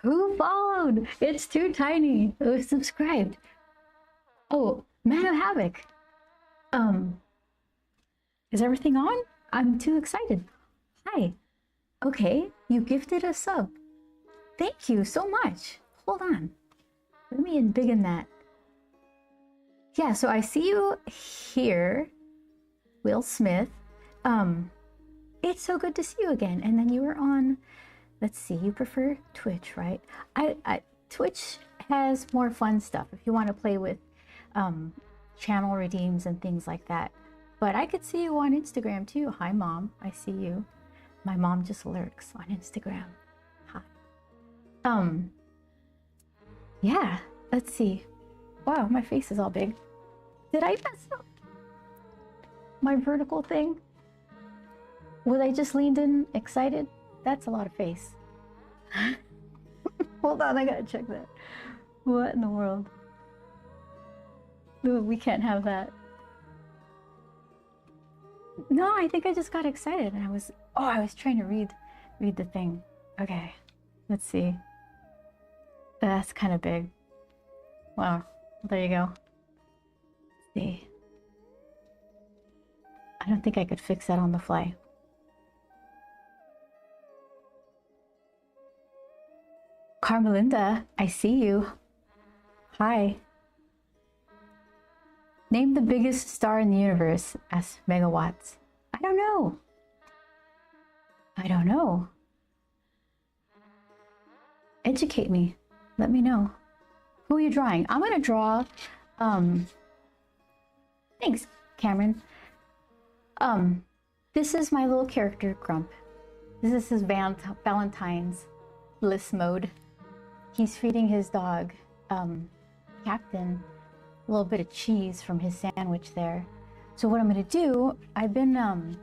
Who followed? It's too tiny. Who subscribed? Oh, Man of Havoc. Um, is everything on? I'm too excited. Hi. Okay, you gifted a sub. Thank you so much. Hold on. Let me embiggen that. Yeah, so I see you here, Will Smith. It's so good to see you again. And then you were on, let's see, you prefer Twitch, right? Twitch has more fun stuff if you want to play with channel redeems and things like that. But I could see you on Instagram too. Hi, Mom. I see you. My mom just lurks on Instagram. Hi. Yeah, let's see. Wow, my face is all big. Did I mess up my vertical thing? Was I just leaned in excited? That's a lot of face. Hold on, I gotta check that. What in the world? Ooh, we can't have that. No, I think I just got excited and I was trying to read the thing. Okay, let's see. That's kind of big. Wow, there you go. Let's see. I don't think I could fix that on the fly. Carmelinda, I see you. Hi. Name the biggest star in the universe, asked Megawatts. I don't know. I don't know. Educate me. Let me know. Who are you drawing? I'm gonna draw, thanks, Cameron. This is my little character, Grump. This is his Valentine's bliss mode. He's feeding his dog, Captain, a little bit of cheese from his sandwich there. So what I'm gonna do, I've been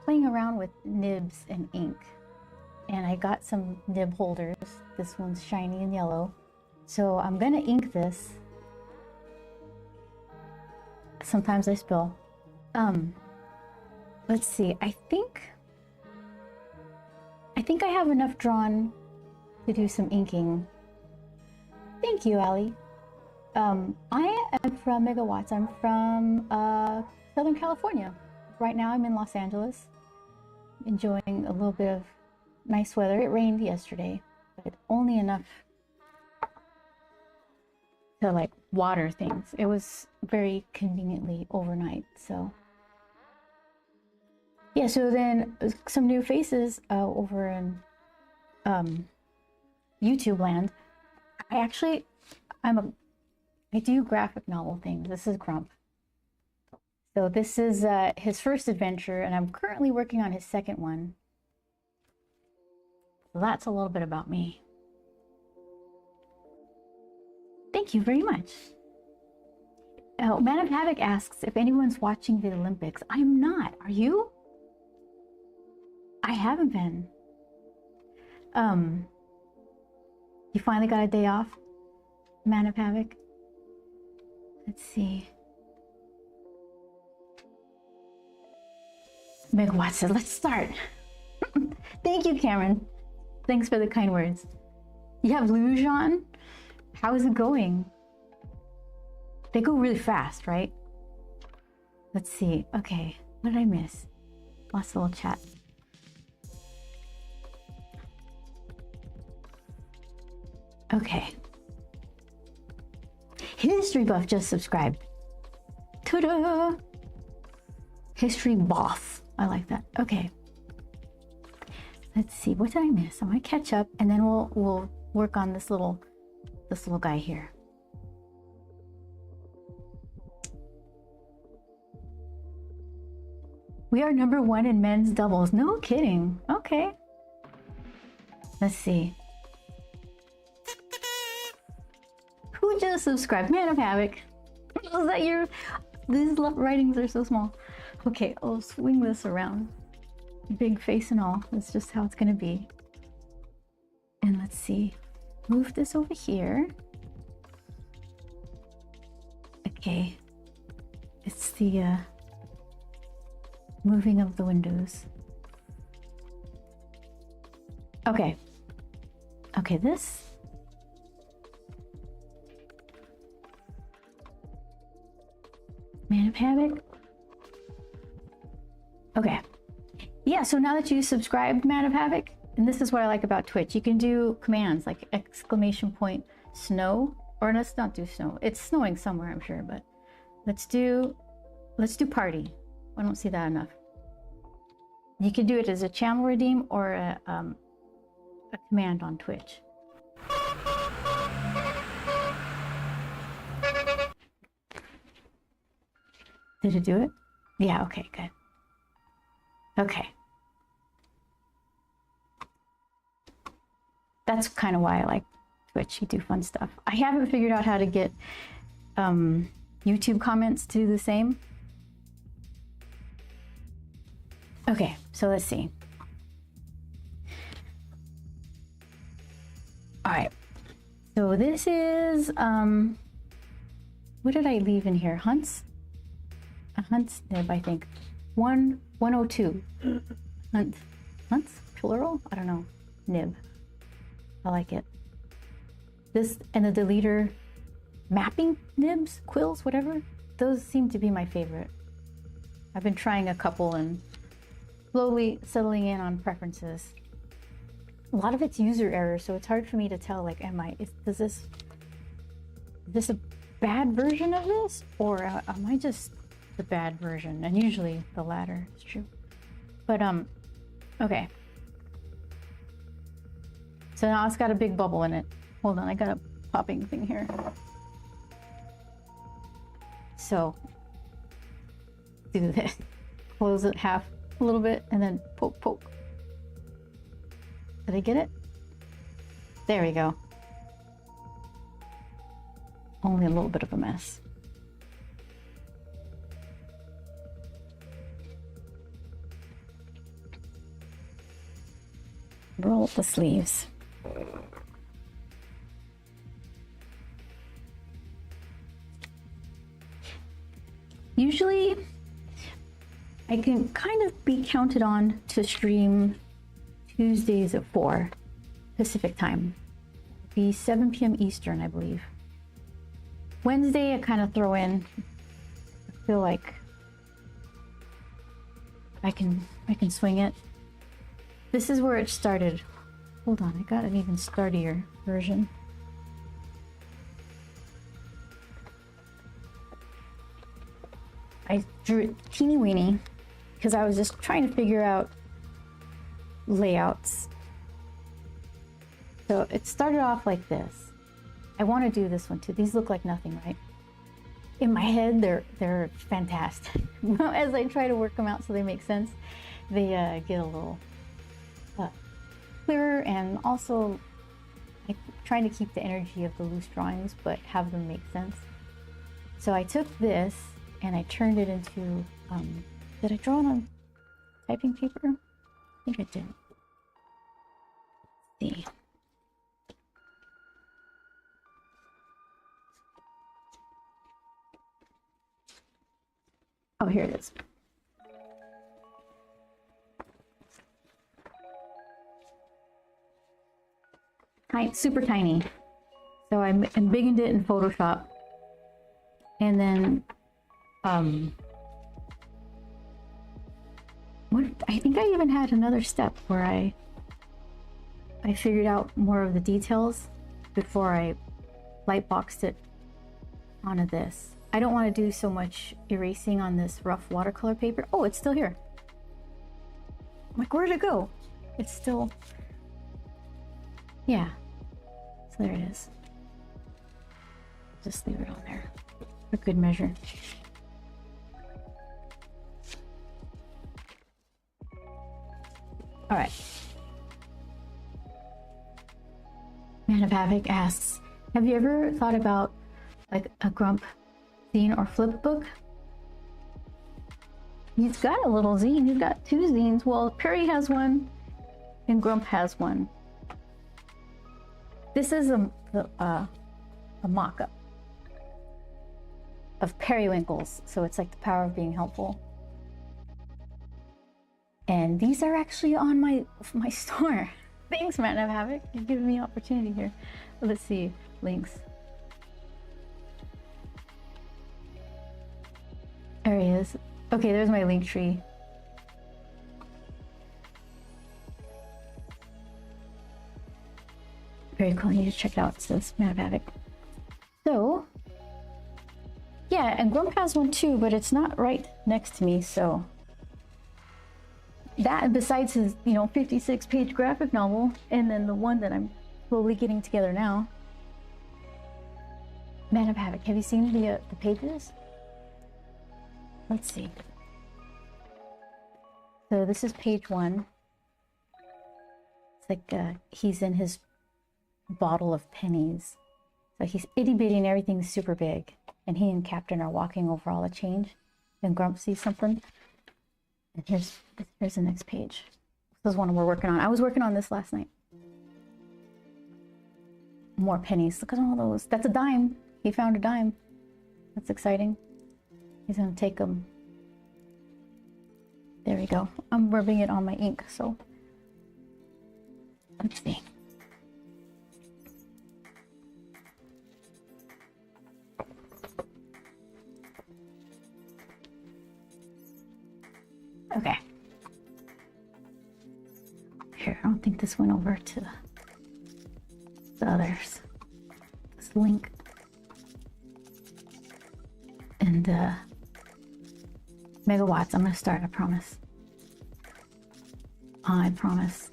playing around with nibs and ink, and I got some nib holders. This one's shiny and yellow. So I'm gonna ink this. Sometimes I spill. Let's see, I think I have enough drawn to do some inking. Thank you, Allie. I am from Megawatts. I'm from Southern California. Right now I'm in Los Angeles, enjoying a little bit of nice weather. It rained yesterday, but only enough to like water things. It was very conveniently overnight, so yeah. So then some new faces over in YouTube land. I do graphic novel things. This is Grump. So this is his first adventure, and I'm currently working on his second one. So that's a little bit about me. Thank you very much. Oh, Man of Havoc asks if anyone's watching the Olympics. I'm not. Are you? I haven't been. You finally got a day off, Man of Havoc? Let's see. Megawatt said, let's start. Thank you, Cameron. Thanks for the kind words. You have luge on? How is it going? They go really fast, right? Let's see. Okay, what did I miss? Lost a little chat. Okay. History Buff just subscribed. Ta-da! History Buff. I like that. Okay. Let's see. What did I miss? I'm gonna catch up, and then we'll work on this little guy here. We are #1 in men's doubles. No kidding. Okay. Let's see. Who just subscribed? Man of Havoc. Was that your... These writings are so small. Okay, I'll swing this around. Big face and all. That's just how it's gonna be. And let's see. Move this over here. Okay. It's the moving of the windows. Okay. Okay, this. Man of Havoc. Okay. Yeah, so now that you subscribed, Man of Havoc, and this is what I like about Twitch, you can do commands like exclamation point snow, or let's not do snow. It's snowing somewhere, I'm sure, but let's do party. I don't see that enough. You can do it as a channel redeem or a command on Twitch. Did it do it? Yeah, okay, good. Okay. That's kind of why I like Twitch. You do fun stuff. I haven't figured out how to get YouTube comments to do the same. Okay, so let's see. All right. So this is, what did I leave in here? Hunts? A Hunts nib, I think. 102. Hunts? Plural? I don't know. Nib. I like it. This and the deleter mapping nibs, quills, whatever. Those seem to be my favorite. I've been trying a couple and slowly settling in on preferences. A lot of it's user error, so it's hard for me to tell, like, is this a bad version of this? Or am I just the bad version? And usually the latter is true. But, okay. So now it's got a big bubble in it. Hold on, I got a popping thing here. So, do this. Close it half a little bit and then poke, poke. Did I get it? There we go. Only a little bit of a mess. Roll up the sleeves. Usually, I can kind of be counted on to stream Tuesdays at 4 Pacific time. Be 7 p.m. Eastern, I believe. Wednesday, I kind of throw in. I feel like I can swing it. This is where it started. Hold on, I got an even startier version. I drew it teeny weeny because I was just trying to figure out layouts. So it started off like this. I want to do this one too. These look like nothing, right? In my head, they're fantastic. As I try to work them out so they make sense, they get a little clearer, and also I'm trying to keep the energy of the loose drawings but have them make sense. So I took this and I turned it into, did I draw it on typing paper? I think I did. Let's see. Oh, here it is. Super tiny. So I embiggened it in Photoshop. And then, I think I even had another step where I figured out more of the details before I lightboxed it onto this. I don't want to do so much erasing on this rough watercolor paper. Oh, it's still here. I'm like, where'd it go? It's still, yeah. So there it is. Just leave it on there for good measure. All right. Man of Havoc asks, have you ever thought about like a grump zine or flip book? He's got a little zine. He's got 2 zines. Well, Perry has one and Grump has one. This is a mock-up of periwinkles, so it's like the power of being helpful. And these are actually on my store. Thanks, Man of Havoc. You're giving me opportunity here. Let's see. Links. There he is. Okay, there's my link tree. Very cool. You need to check it out. It says Man of Havoc. So, yeah, and Grump has one too, but it's not right next to me, so. That, besides his, 56-page graphic novel, and then the one that I'm slowly getting together now. Man of Havoc. Have you seen the pages? Let's see. So this is page 1. It's like he's in his bottle of pennies. So he's itty-bitty and everything's super big. And he and Captain are walking over all the change. And Grump sees something. And here's the next page. This is one we're working on. I was working on this last night. More pennies. Look at all those. That's a dime. He found a dime. That's exciting. He's gonna take them. There we go. I'm rubbing it on my ink, so let's see. Okay. Here, I don't think this went over to the others. This link. And megawatts, I'm gonna start, I promise. I promise.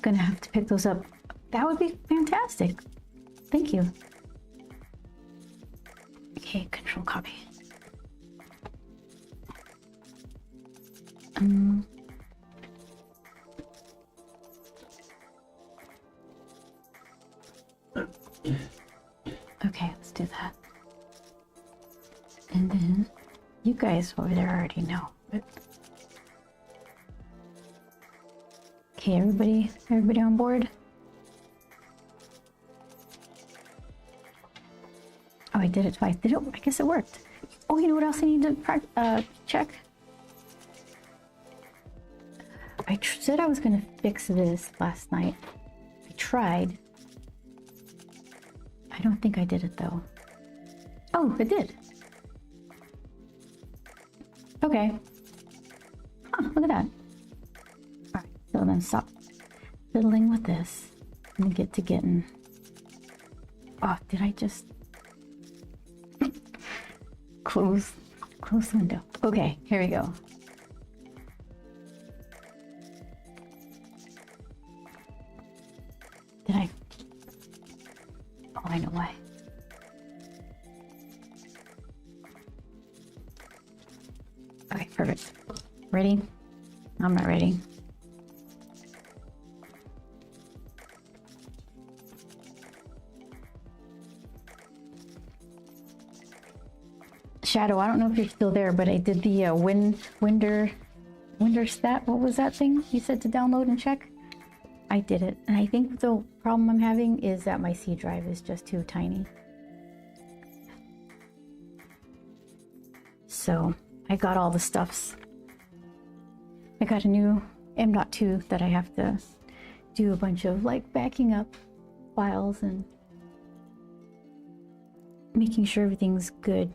Gonna have to pick those up. That would be fantastic. Thank you. Okay, control copy. Okay, let's do that. And then you guys over there already know. But... Okay, everybody on board? Oh, I did it twice. Did it? I guess it worked. Oh, you know what else I need to check? I said I was gonna fix this last night. I tried. I don't think I did it though. Oh, it did. Okay. Huh, look at that. Alright, so then stop fiddling with this and get to getting... Oh, did I just... close the window. Okay, here we go. Did I... Oh, I know why. Okay, perfect. Ready? I'm not ready. Shadow, I don't know if you're still there, but I did the Winder stat. What was that thing you said to download and check? I did it, and I think the problem I'm having is that my C drive is just too tiny. So I got all the stuffs. I got a new M.2 that I have to do a bunch of like backing up files and making sure everything's good.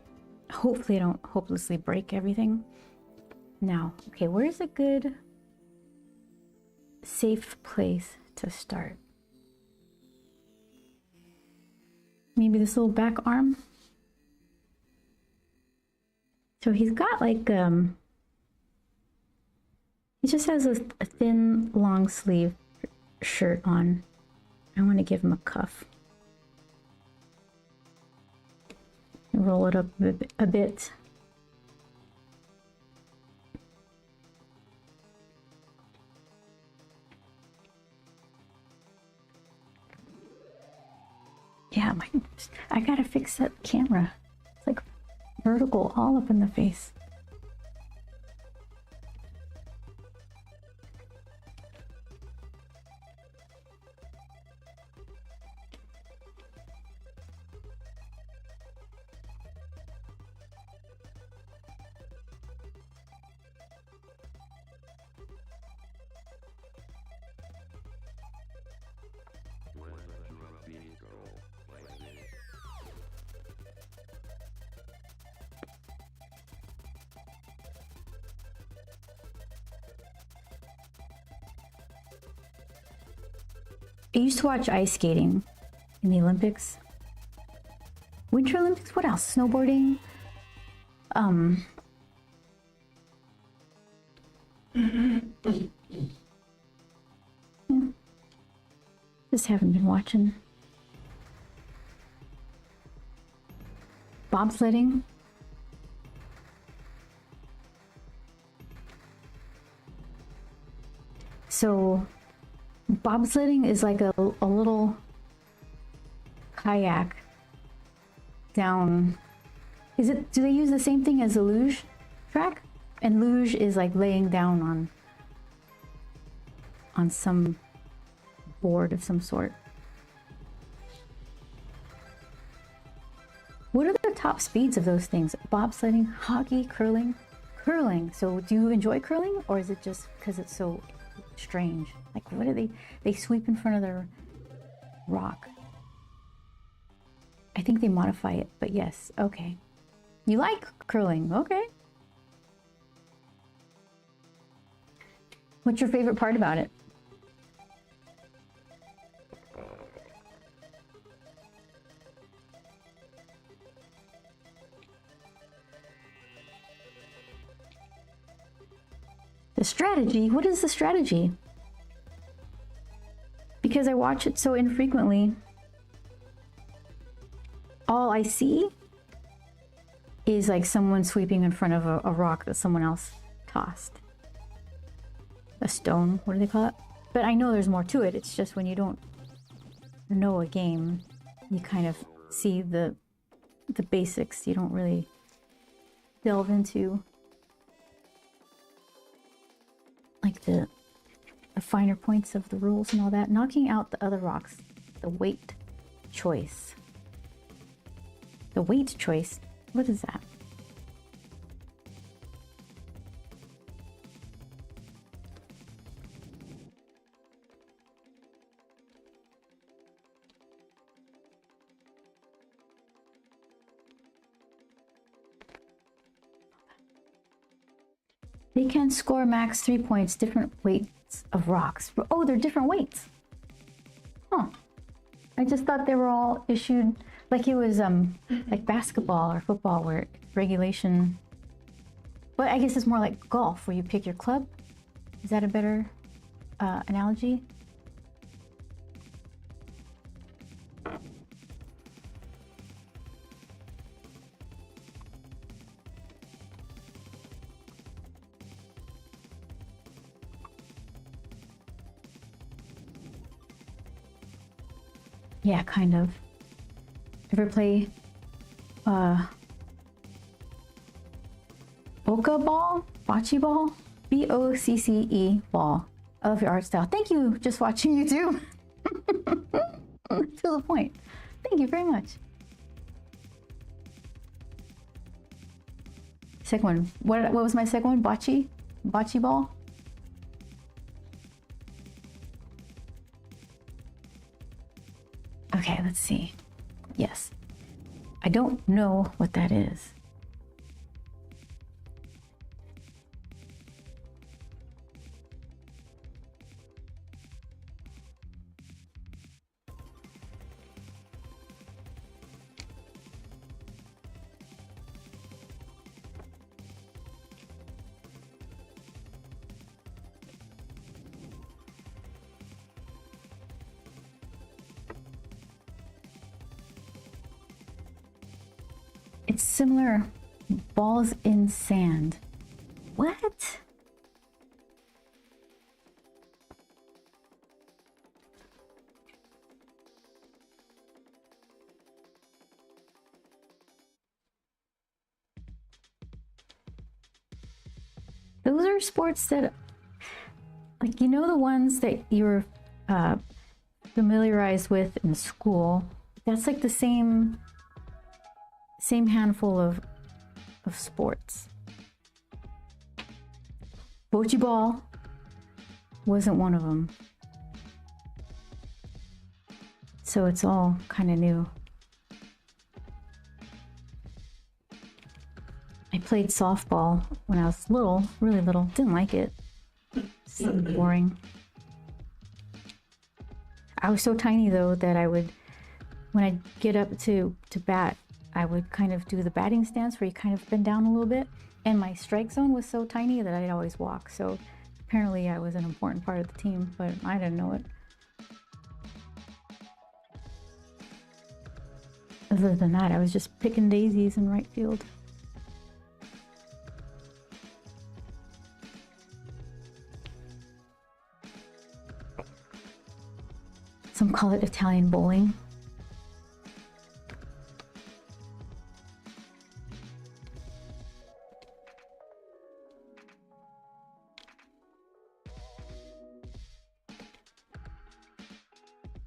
Hopefully I don't hopelessly break everything. Now, okay, where's a good safe place to start? Maybe this little back arm. So he's got like he just has a thin long sleeve shirt on. I want to give him a cuff. Roll it up a bit. Yeah, I gotta fix that camera. It's like vertical all up in the face. I used to watch ice skating in the Olympics. Winter Olympics? What else? Snowboarding? Yeah. Just haven't been watching. Bobsledding. So bobsledding is like a little kayak down. Is it, do they use the same thing as a luge track? And luge is like laying down on some board of some sort. What are the top speeds of those things? Bobsledding, hockey, curling? Curling. So do you enjoy curling, or is it just because it's so strange? Like, what are they sweep in front of their rock? I think they modify it, but yes, okay. You like curling, okay. What's your favorite part about it? The strategy? What is the strategy? Because I watch it so infrequently, all I see is like someone sweeping in front of a rock that someone else tossed. A stone, what do they call it? But I know there's more to it. It's just when you don't know a game, you kind of see the basics. You don't really delve into like the finer points of the rules and all that. Knocking out the other rocks. The weight choice. The weight choice? What is that? They can score max 3 points, different weights of rocks. Oh, they're different weights. Huh. I just thought they were all issued like it was like basketball or football where regulation. But I guess it's more like golf where you pick your club. Is that a better analogy? Yeah, kind of. Ever play Boca ball? Bocce ball? B-O-C-C-E ball. I love your art style. Thank you. Just watching you too. To the point. Thank you very much. Second one. What was my second one? Bocce? Bocce ball? Okay, let's see. Yes. I don't know what that is. It's similar. Balls in sand. What? Those are sports that, like, you know, the ones that you're familiarized with in school. That's like the same handful of sports. Bocce ball wasn't one of them. So it's all kind of new. I played softball when I was little, really little. Didn't like it. It's boring. I was so tiny though that I would, when I get up to bat, I would kind of do the batting stance where you kind of bend down a little bit. And my strike zone was so tiny that I'd always walk. So apparently I was an important part of the team, but I didn't know it. Other than that, I was just picking daisies in right field. Some call it Italian bowling.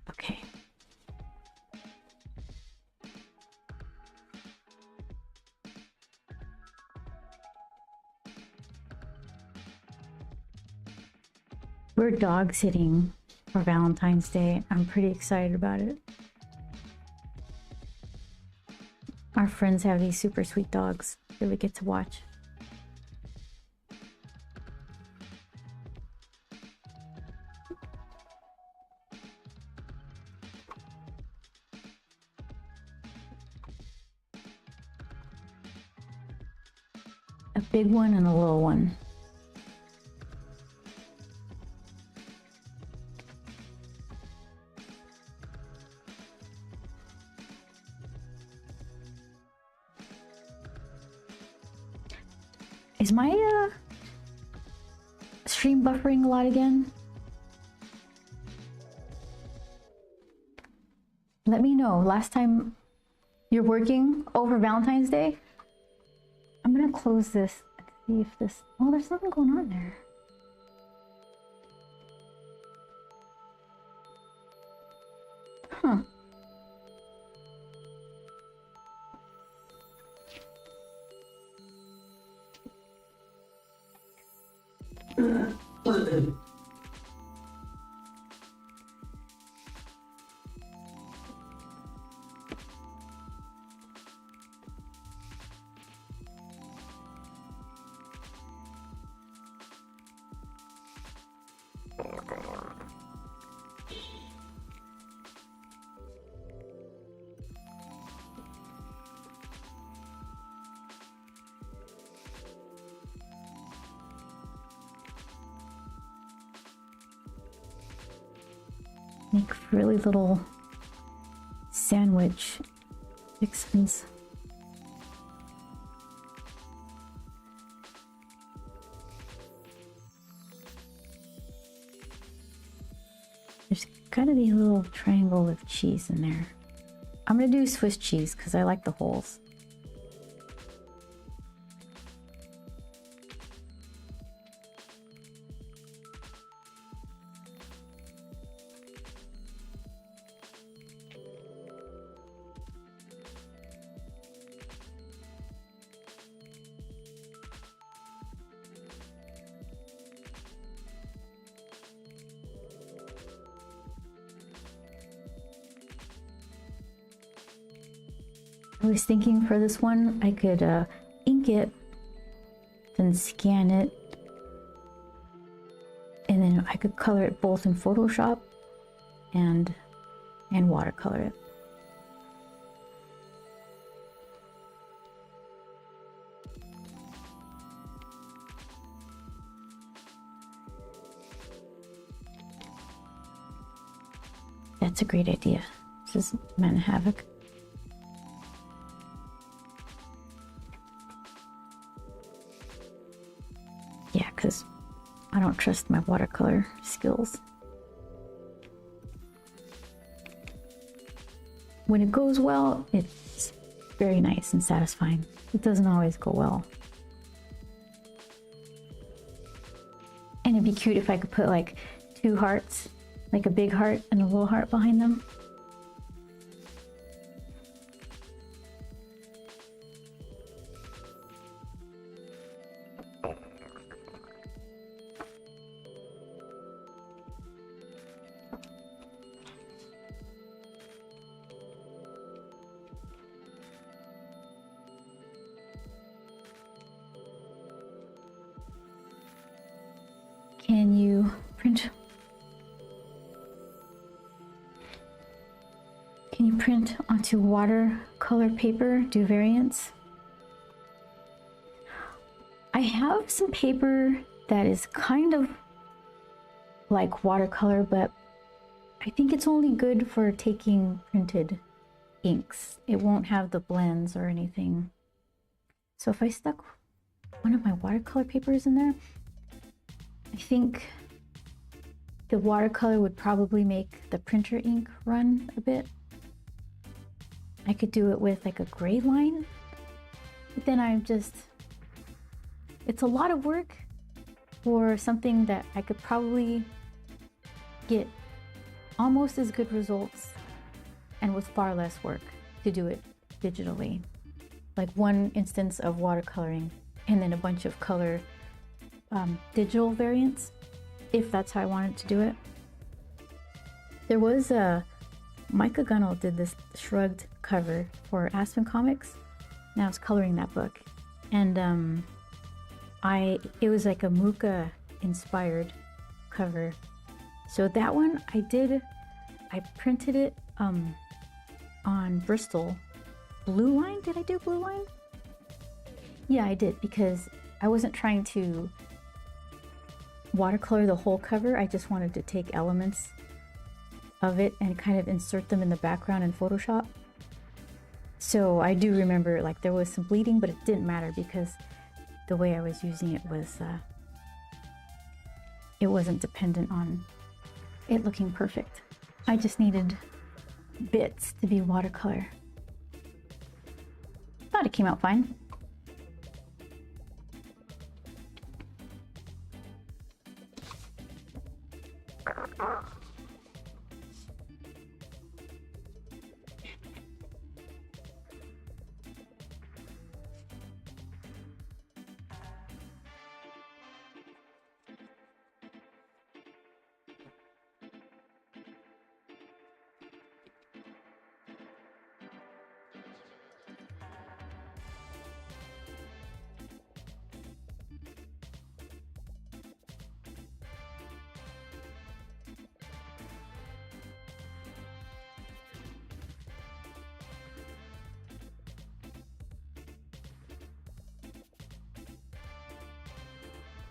Okay. We're dog sitting for Valentine's Day. I'm pretty excited about it. Our friends have these super sweet dogs that we get to watch. A big one and a little one. Is my stream buffering a lot again? Let me know. Last time you're working over Valentine's Day? I'm gonna close this and see if this... Oh, there's nothing going on there. Huh. Make really little sandwich fixins. There's gotta be a little triangle of cheese in there. I'm gonna do Swiss cheese because I like the holes. I was thinking for this one, I could ink it, then scan it, and then I could color it both in Photoshop and watercolor it. That's a great idea. This is Man Havoc. Yeah, because I don't trust my watercolor skills. When it goes well, it's very nice and satisfying. It doesn't always go well. And it'd be cute if I could put like 2 hearts, like a big heart and a little heart behind them. Can you print? Can you print onto watercolor paper, do variants? I have some paper that is kind of like watercolor, but I think it's only good for taking printed inks. It won't have the blends or anything. So if I stuck one of my watercolor papers in there, I think the watercolor would probably make the printer ink run a bit. I could do it with like a gray line, but then it's a lot of work for something that I could probably get almost as good results and with far less work to do it digitally. Like one instance of watercoloring and then a bunch of color digital variants, if that's how I wanted to do it. There was Micah Gunnell did this Shrugged cover for Aspen Comics, and I was coloring that book, and it was like a Muka inspired cover. So that one I printed it on Bristol blue line. Did I do blue line? Yeah, I did, because I wasn't trying to watercolor the whole cover. I just wanted to take elements of it and kind of insert them in the background in Photoshop. So I do remember like there was some bleeding, but it didn't matter because the way I was using it was it wasn't dependent on it looking perfect. I just needed bits to be watercolor. Thought it came out fine.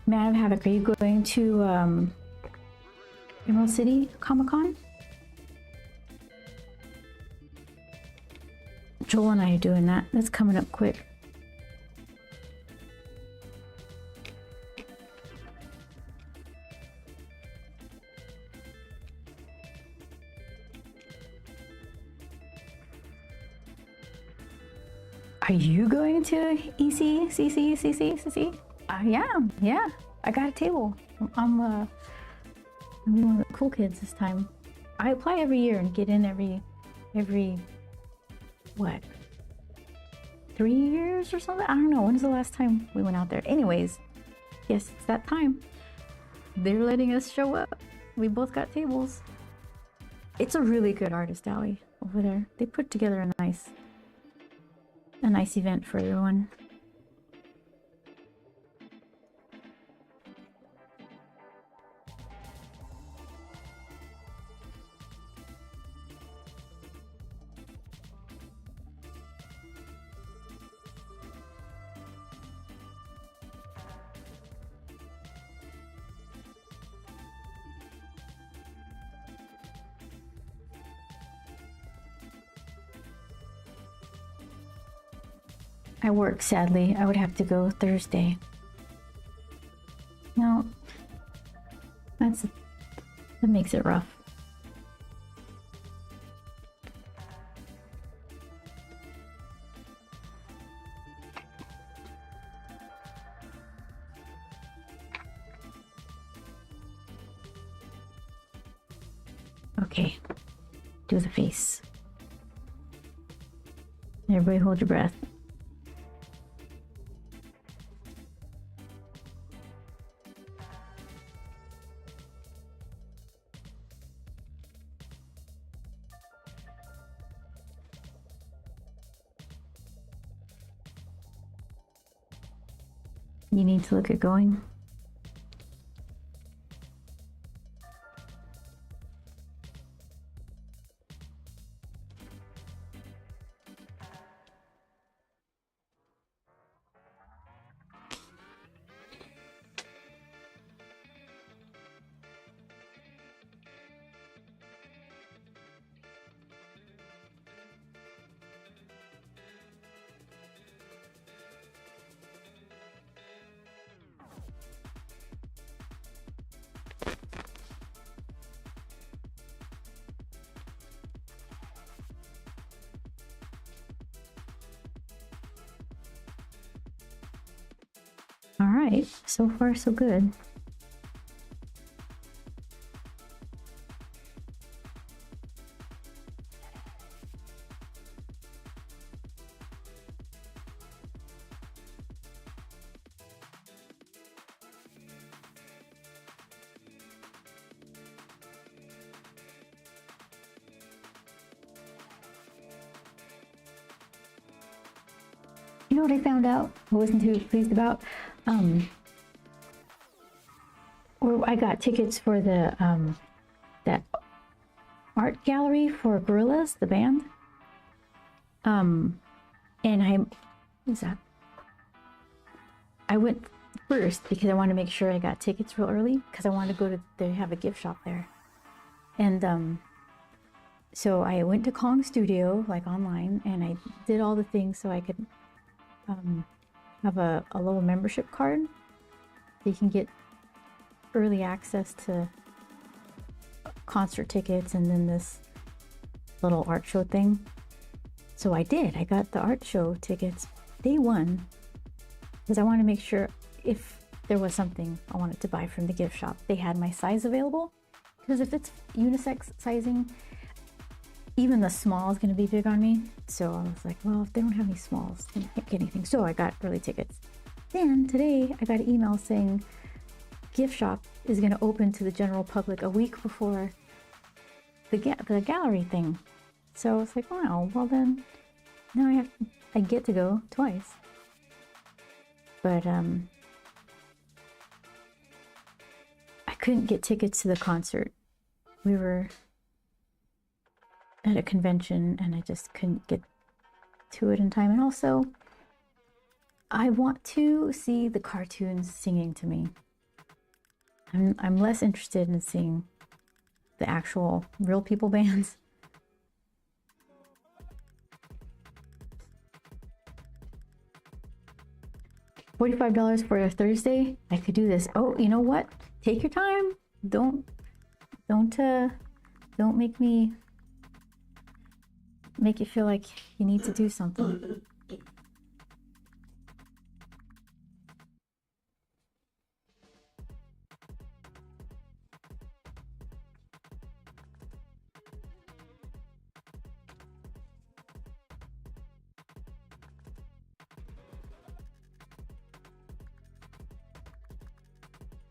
Man of Havoc, are you going to Emerald City Comic Con? Joel and I are doing that. That's coming up quick. Are you going to EC, CC, CC, CC? Yeah. I got a table. I'm one of the cool kids this time. I apply every year and get in every what? 3 years or something? I don't know. When's the last time we went out there? Anyways, yes, it's that time. They're letting us show up. We both got tables. It's a really good artist alley over there. They put together a nice event for everyone. I work, sadly. I would have to go Thursday. No, that makes it rough. Okay, do the face. Everybody hold your breath. You need to look at going. All right, so far so good. You know what I found out? I wasn't too pleased about. Or I got tickets for the that art gallery for Gorillaz, the band. And what's that? I went first because I wanted to make sure I got tickets real early because I wanted to go to, they have a gift shop there. And so I went to Kong Studio, like online, and I did all the things so I could have a little membership card. So you can get early access to concert tickets and then this little art show thing. So I did. I got the art show tickets day one because I wanted to make sure if there was something I wanted to buy from the gift shop, they had my size available. Because if it's unisex sizing, even the small is going to be big on me. So I was like, well, if they don't have any smalls, then I can't get anything. So I got early tickets. Then today I got an email saying gift shop is going to open to the general public a week before the gallery thing. So I was like, wow, well then now I get to go twice. But I couldn't get tickets to the concert. We were at a convention and I just couldn't get to it in time. And also, I want to see the cartoons singing to me. I'm less interested in seeing the actual real people bands. $45 for a Thursday. I could do this. Oh, you know what? Take your time. Don't make me make you feel like you need to do something.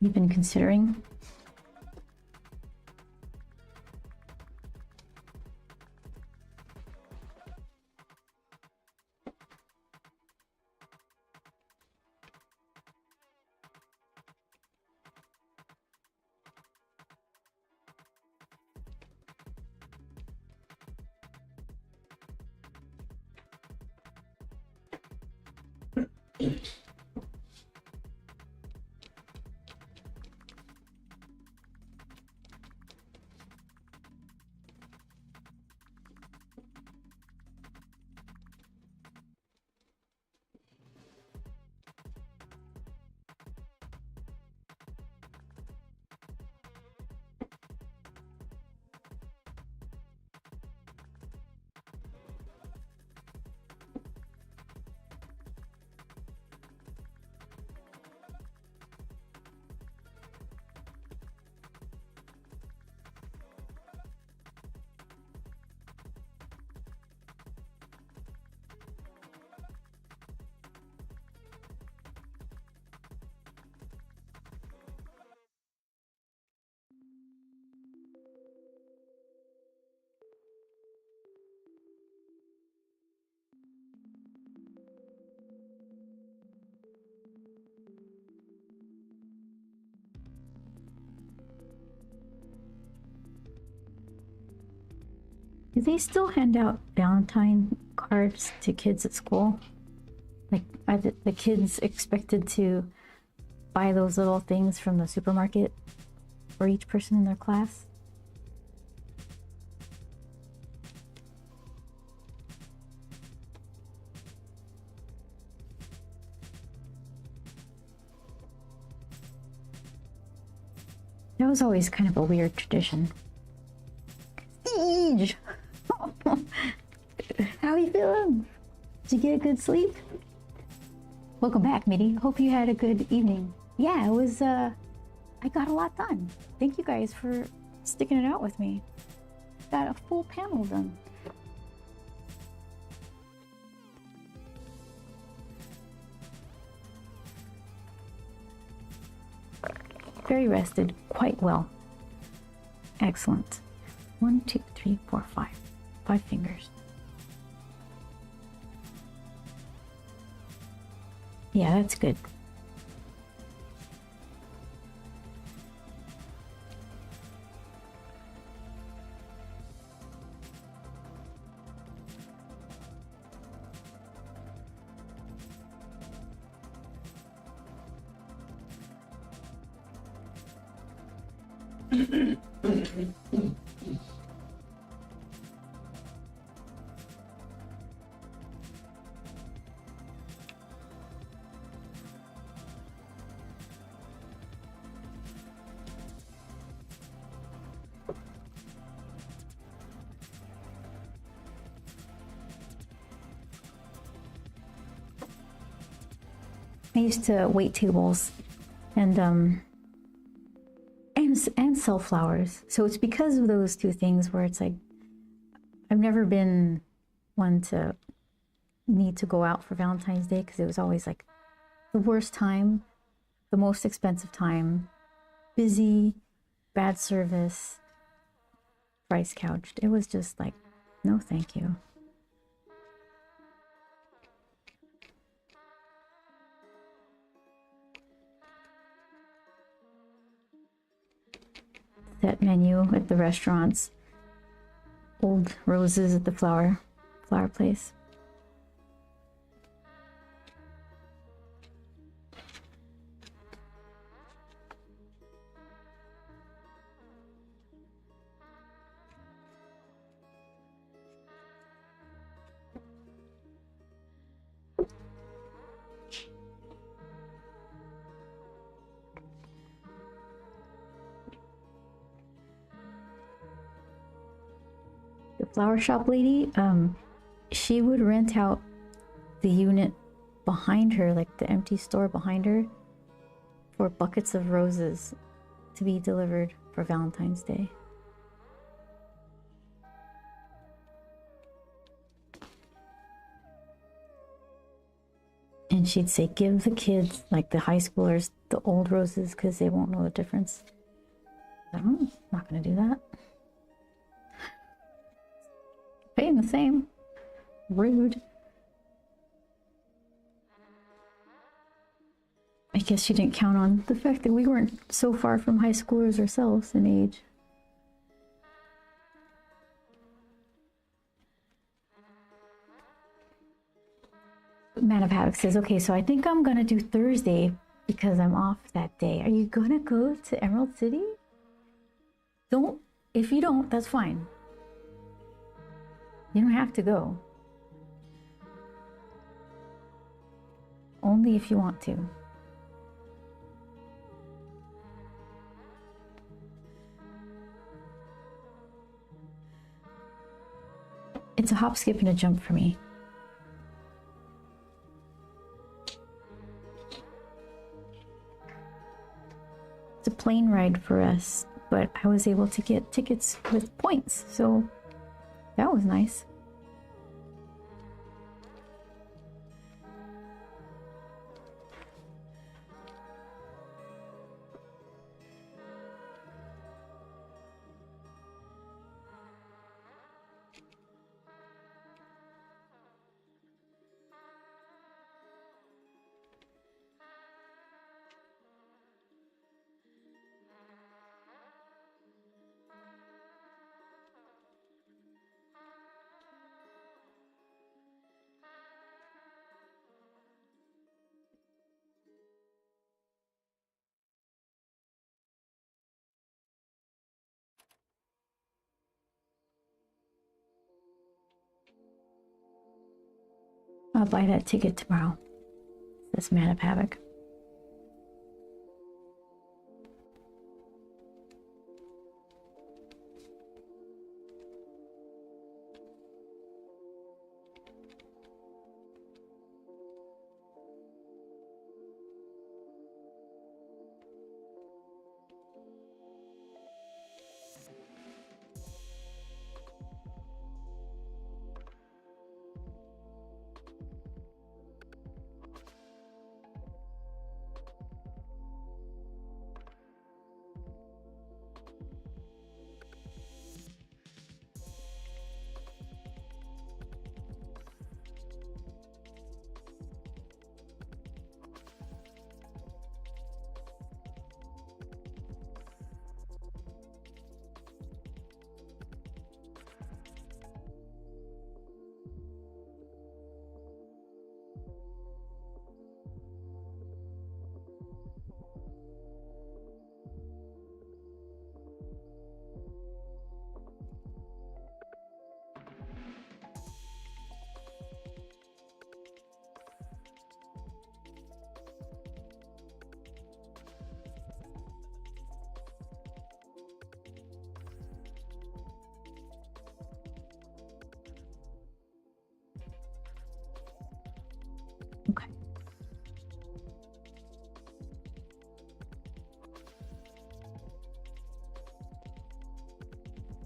You've been considering? Do they still hand out Valentine cards to kids at school? Like, are the kids expected to buy those little things from the supermarket for each person in their class? That was always kind of a weird tradition. Siege! How are you feeling? Did you get a good sleep? Welcome back, Mitty. Hope you had a good evening. Yeah, it was, I got a lot done. Thank you guys for sticking it out with me. Got a full panel done. Very rested, quite well. Excellent. 1, 2, 3, 4, 5. 5 fingers. Yeah, that's good. I used to wait tables and sell flowers. So it's because of those two things where it's like I've never been one to need to go out for Valentine's Day because it was always like the worst time, the most expensive time, busy, bad service, price gouged. It was just like, no, thank you. Set menu at the restaurants, old roses at the flower place. The flower shop lady, she would rent out the unit behind her, like the empty store behind her, for buckets of roses to be delivered for Valentine's Day. And she'd say, give the kids, like the high schoolers, the old roses because they won't know the difference. I'm not going to do that. Paying the same. Rude. I guess she didn't count on the fact that we weren't so far from high schoolers ourselves in age. Man of Havoc says, okay, so I think I'm gonna do Thursday because I'm off that day. Are you gonna go to Emerald City? Don't. If you don't, that's fine. You don't have to go. Only if you want to. It's a hop, skip, and a jump for me. It's a plane ride for us, but I was able to get tickets with points, so that was nice. I'll buy that ticket tomorrow. This Man of Havoc.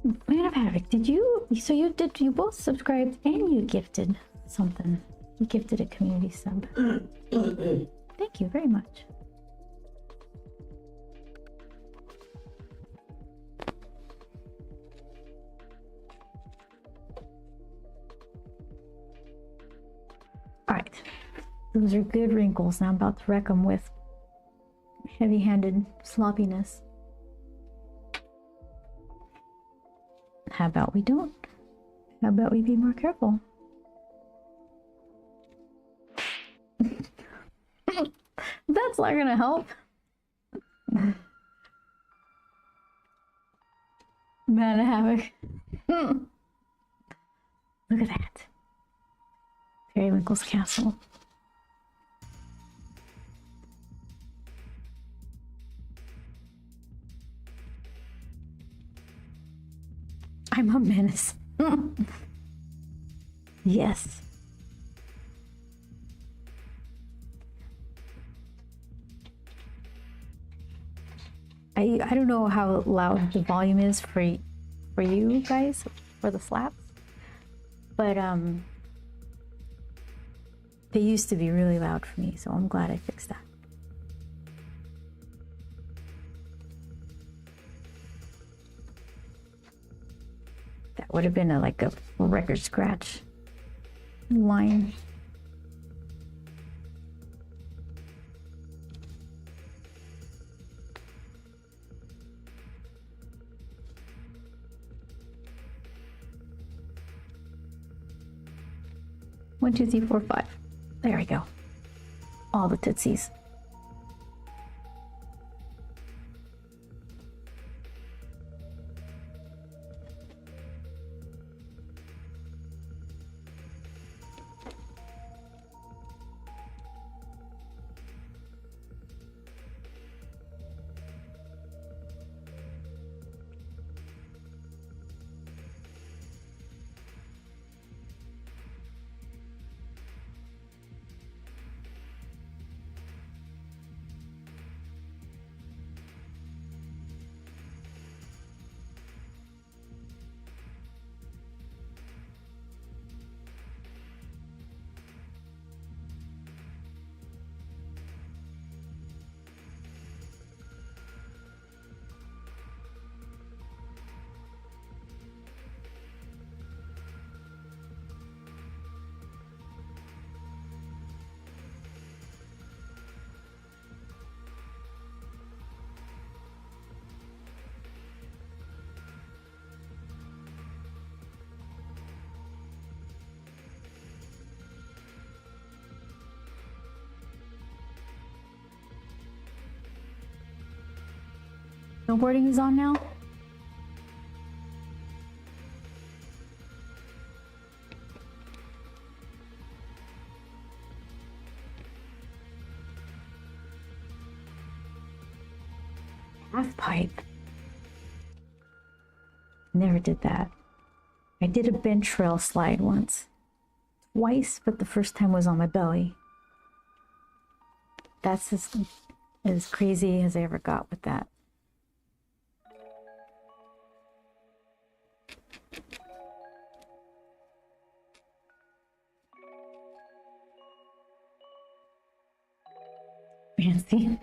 Man of Havoc, did you? So you did. You both subscribed and you gifted something. You gifted a community sub. Thank you very much. All right, those are good wrinkles. Now I'm about to wreck them with heavy-handed sloppiness. How about we don't? How about we be more careful? That's not gonna help. Man of Havoc. Look at that. Periwinkle's castle. I'm a menace. Yes. I don't know how loud the volume is for you guys for the slaps, but they used to be really loud for me, so I'm glad I fixed that. That would have been like a record scratch line. One, two, three, four, five. There we go. All the tootsies. Snowboarding is on now. Half pipe. Never did that. I did a bench rail slide once. Twice, but the first time was on my belly. That's as crazy as I ever got with that. Fancy.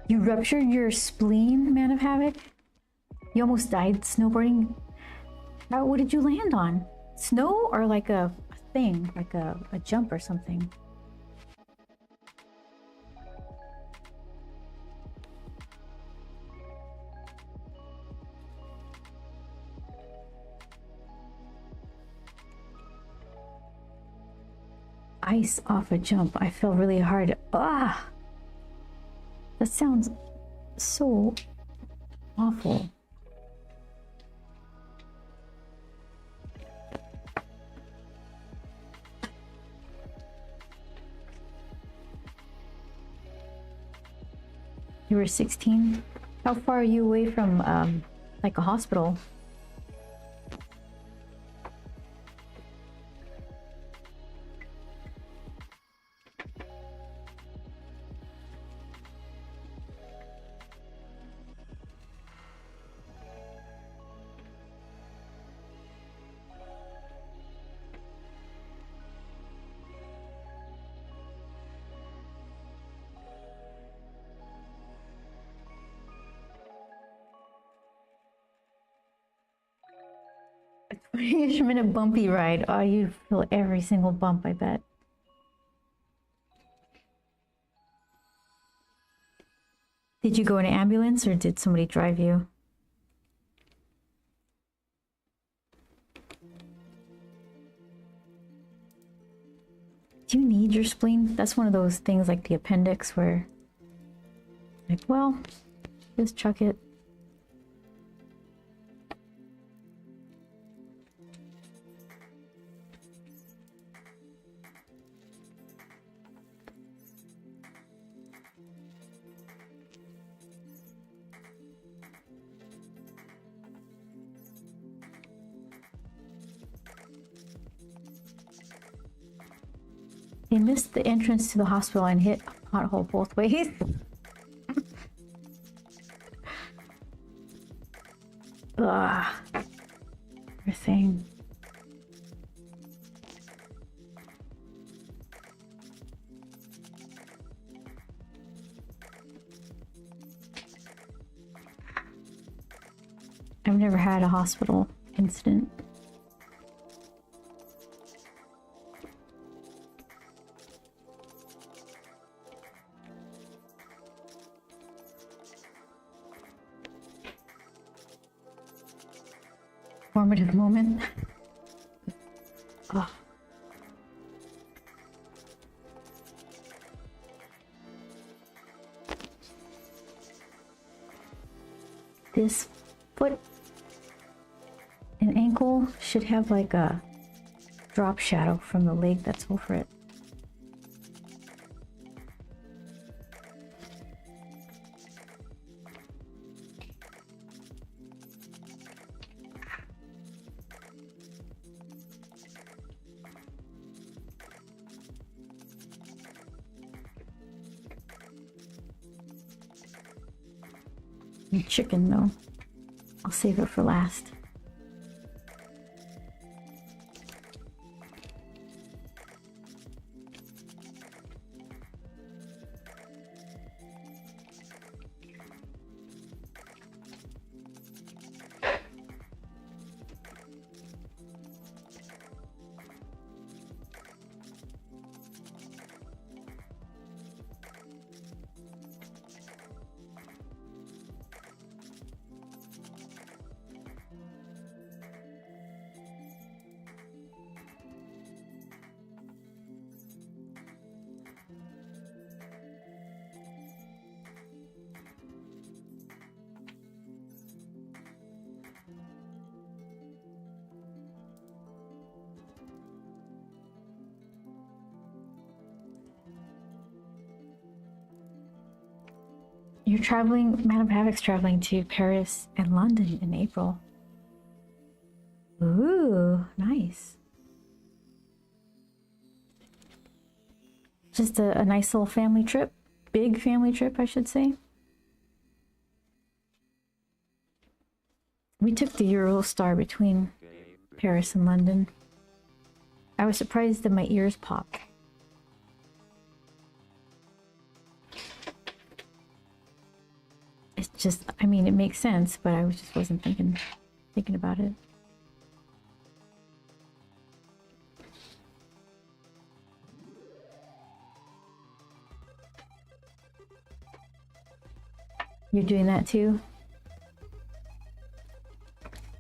You ruptured your spleen, Man of Havoc? You almost died snowboarding? What did you land on? Snow or like a thing, like a jump or something? Ice off a jump. I fell really hard. Ah! That sounds so awful. You were 16? How far are you away from, like a hospital? A 20-minute bumpy ride. Oh, you feel every single bump, I bet. Did you go in an ambulance or did somebody drive you? Do you need your spleen? That's one of those things like the appendix where, like, well, just chuck it. They missed the entrance to the hospital and hit a pothole both ways. Ugh. Poor thing. I've never had a hospital incident. Formative moment. Oh. This foot and ankle should have like a drop shadow from the leg that's over it. Chicken though, I'll save it for last. You're traveling, Man of Havoc's traveling to Paris and London in April. Ooh, nice. Just a nice little family trip. Big family trip, I should say. We took the Eurostar between Paris and London. I was surprised that my ears popped. It's just, I mean, it makes sense, but I just wasn't thinking about it. You're doing that too?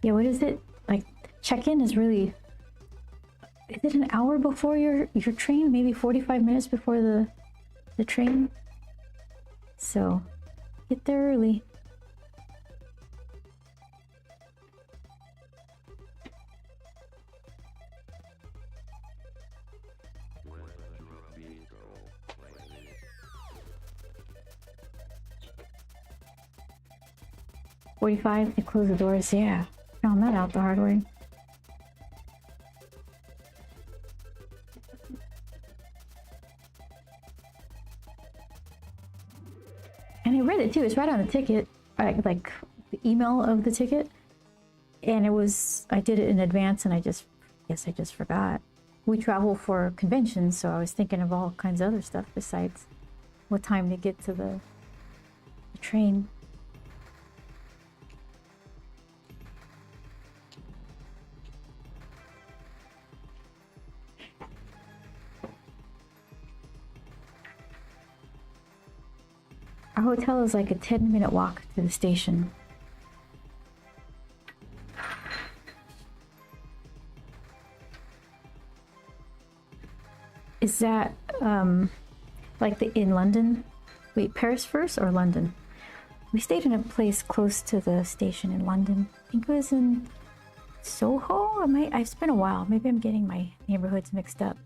Yeah, what is it? Like, check-in is really... Is it an hour before your train? Maybe 45 minutes before the train? So, get there early. 6:45, they close the doors. Yeah, found that out the hard way. And I read it too. It's right on the ticket, like the email of the ticket. And it was, I did it in advance, and I just forgot. We travel for conventions, so I was thinking of all kinds of other stuff besides what time to get to the train. Our hotel is like a 10-minute walk to the station. Is that like in London? Wait, Paris first or London? We stayed in a place close to the station in London. I think it was in Soho? It's been a while. Maybe I'm getting my neighborhoods mixed up.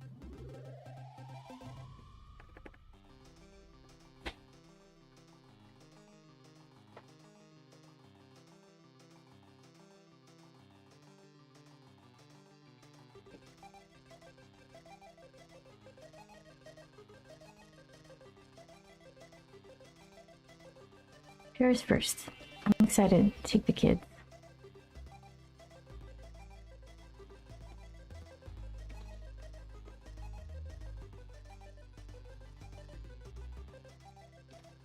Paris first. I'm excited to take the kids.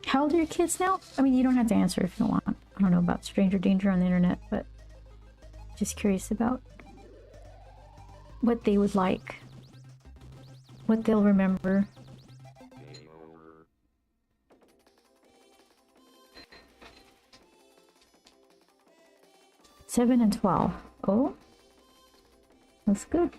How old are your kids now? I mean, you don't have to answer if you don't want. I don't know about stranger danger on the internet, but just curious about what they would like, what they'll remember. 7 and 12. Oh, that's good.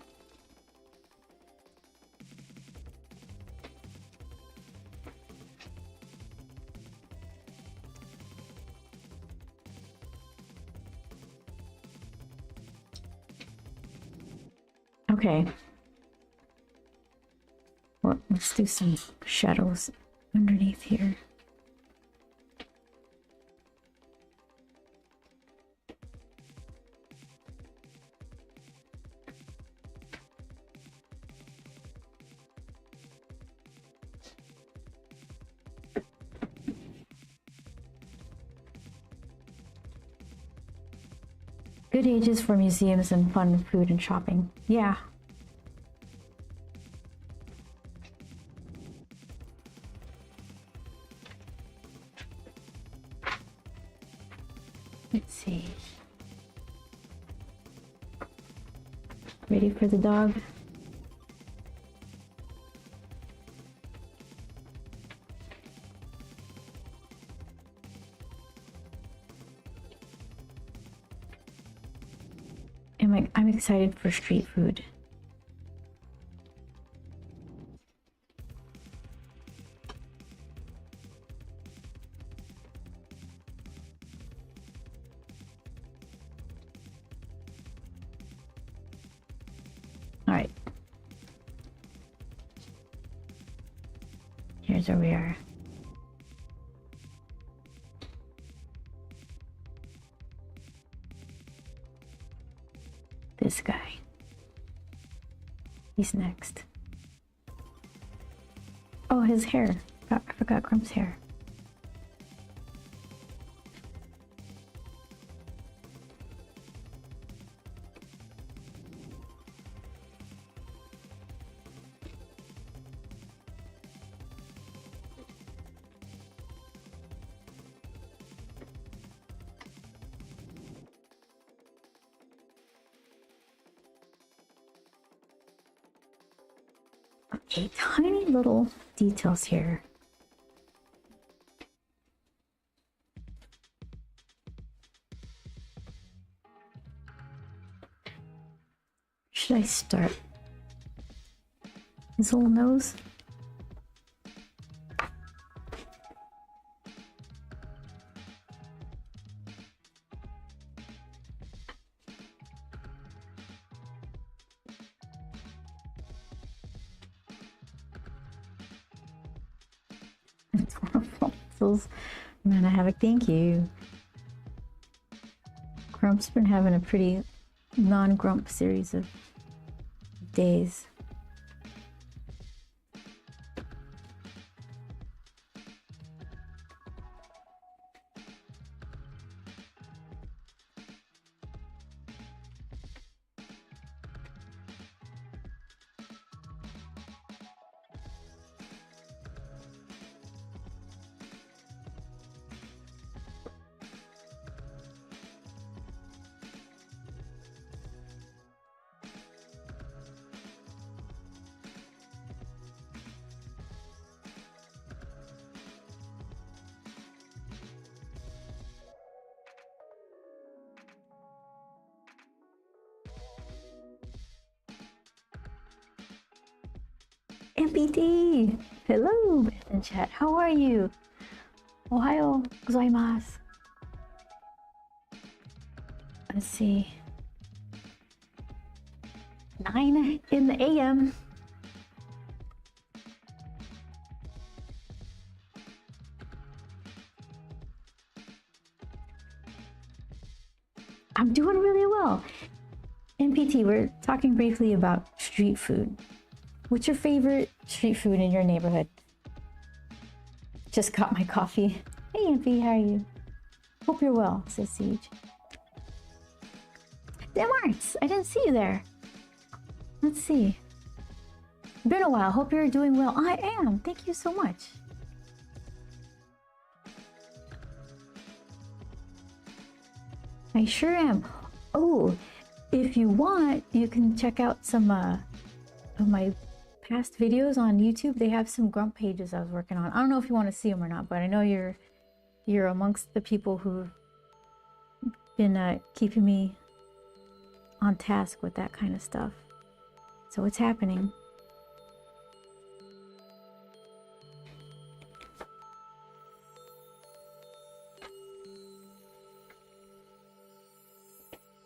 Okay. Well, let's do some shadows underneath here. Good ages for museums and fun food and shopping. Yeah. Let's see. Ready for the dog? I'm excited for street food. All right. Here's where we are. This guy. He's next. Oh, his hair. I forgot Grump's hair. Okay, tiny little details here. Should I start? His little nose? Man, I have a thank you. Grump's been having a pretty non-grump series of days. MPT! Hello, in chat. How are you? Ohayo gozaimasu. Let's see. 9 in the AM. I'm doing really well. MPT, we're talking briefly about street food. What's your favorite street food in your neighborhood? Just got my coffee. Hey, MP, how are you? Hope you're well, says Siege. Damn Arts, I didn't see you there. Let's see. Been a while. Hope you're doing well. I am. Thank you so much. I sure am. Oh, if you want, you can check out some of my past videos on YouTube. They have some grump pages I was working on. I don't know if you want to see them or not, but I know you're amongst the people who've been keeping me on task with that kind of stuff. So it's happening.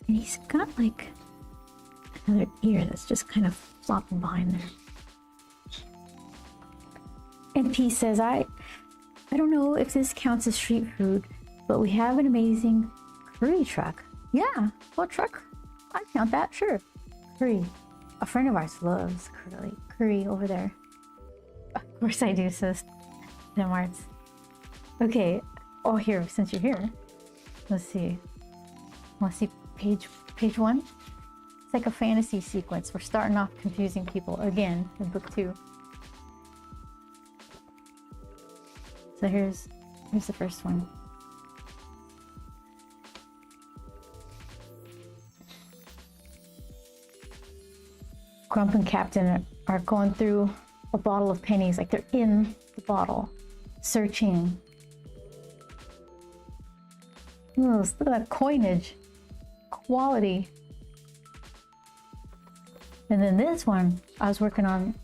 And he's got like another ear that's just kind of flopping behind there. And P says, I don't know if this counts as street food, but we have an amazing curry truck. Yeah, what truck? I count that, sure. Curry. A friend of ours loves curry over there. Of course I do, says Tim Arts. Okay, oh here, since you're here, let's see. Want to see page 1? It's like a fantasy sequence. We're starting off confusing people again in book 2. So here's the first one. Grump and Captain are going through a bottle of pennies, like they're in the bottle, searching. Ooh, look at that coinage, quality. And then this one I was working on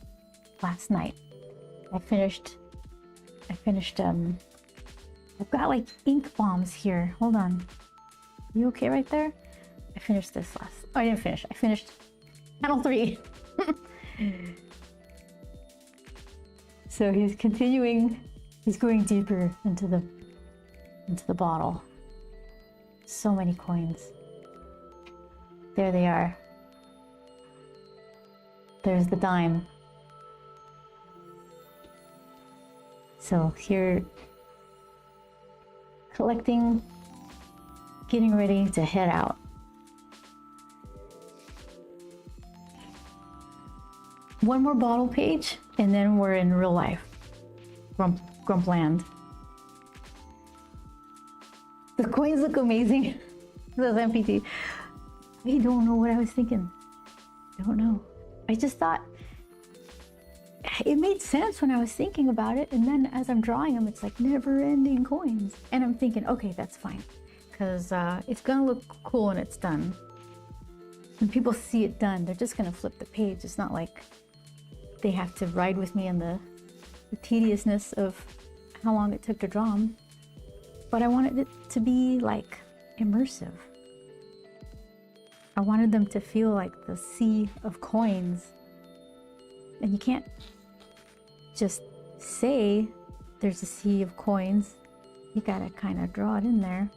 last night. I finished, I've got like ink bombs here. Hold on. You okay right there? I finished this oh, I didn't finish. I finished panel 3. So he's continuing, he's going deeper into the bottle. So many coins. There they are. There's the dime. So here, collecting, getting ready to head out. One more bottle page, and then we're in real life. Grump land. The coins look amazing. Those MPT. I don't know what I was thinking. I don't know. I just thought it made sense when I was thinking about it, and then as I'm drawing them, it's like never-ending coins. And I'm thinking, okay, that's fine, because it's gonna look cool when it's done. When people see it done, they're just gonna flip the page. It's not like they have to ride with me in the tediousness of how long it took to draw them. But I wanted it to be like immersive. I wanted them to feel like the sea of coins. And you can't just say there's a sea of coins. You gotta kind of draw it in there.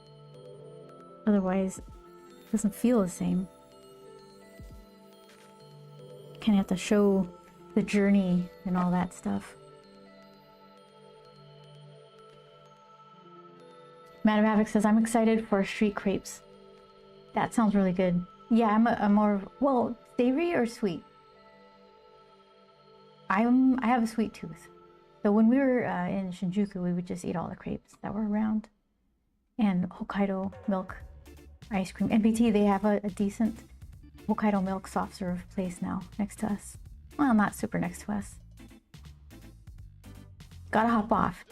Otherwise, doesn't feel the same. Kind of have to show the journey and all that stuff. Madam Havoc says, I'm excited for street crepes. That sounds really good. Yeah, I'm more, well, savory or sweet? I have a sweet tooth. So when we were in Shinjuku, we would just eat all the crepes that were around. And Hokkaido milk ice cream. NPT, they have a decent Hokkaido milk soft serve place now next to us. Well, not super next to us. Gotta hop off.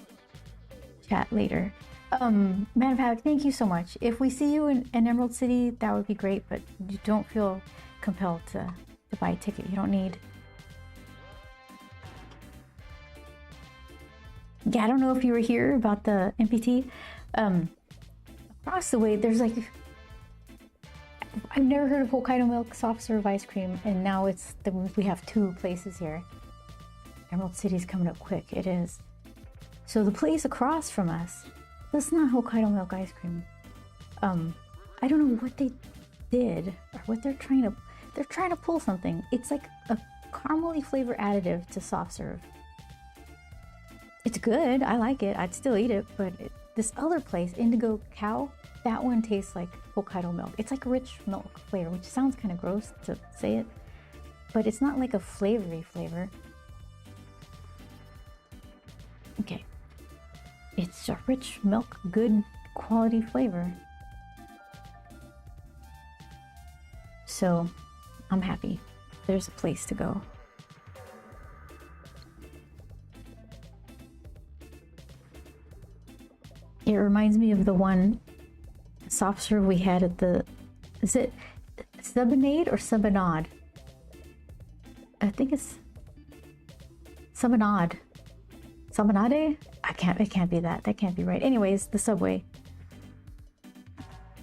Chat later. Man of Havoc, thank you so much. If we see you in Emerald City, that would be great, but you don't feel compelled to buy a ticket. You don't need. Yeah, I don't know if you were here about the NPT. Across the way, there's like, I've never heard of Hokkaido milk soft serve ice cream, and now we have 2 places here. Emerald City's coming up quick. It is. So the place across from us, that's not Hokkaido milk ice cream. I don't know what they did or what they're trying to pull something. It's like a caramely flavor additive to soft serve. It's good. I like it. I'd still eat it, but this other place, Indigo Cow, that one tastes like Hokkaido milk. It's like a rich milk flavor, which sounds kind of gross to say it, but it's not like a flavory flavor. Okay. It's a rich milk, good quality flavor. So I'm happy. There's a place to go. It reminds me of the one soft serve we had at the, is it Subinade or Subinade? I think it's Subinade. Subinade? It can't be that. That can't be right. Anyways, the Subway.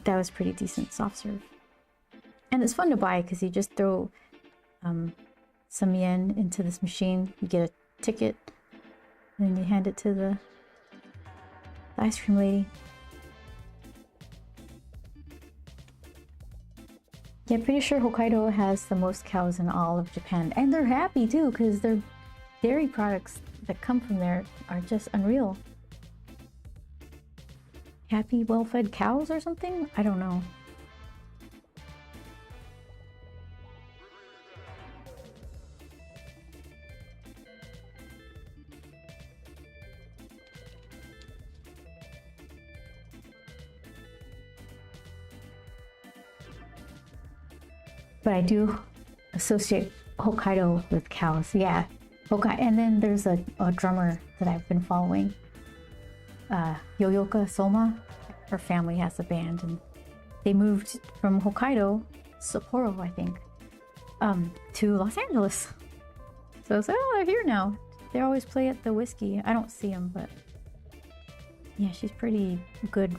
That was pretty decent soft serve. And it's fun to buy because you just throw some yen into this machine. You get a ticket and then you hand it to the ice cream lady. Yeah, pretty sure Hokkaido has the most cows in all of Japan. And they're happy too, because their dairy products that come from there are just unreal. Happy, well-fed cows or something? I don't know. But I do associate Hokkaido with cows. Yeah, Hokkaido. And then there's a drummer that I've been following, Yoyoka Soma. Her family has a band, and they moved from Hokkaido, Sapporo, I think, to Los Angeles. So it's like, oh, they're here now. They always play at the Whiskey. I don't see them, but yeah, she's pretty good.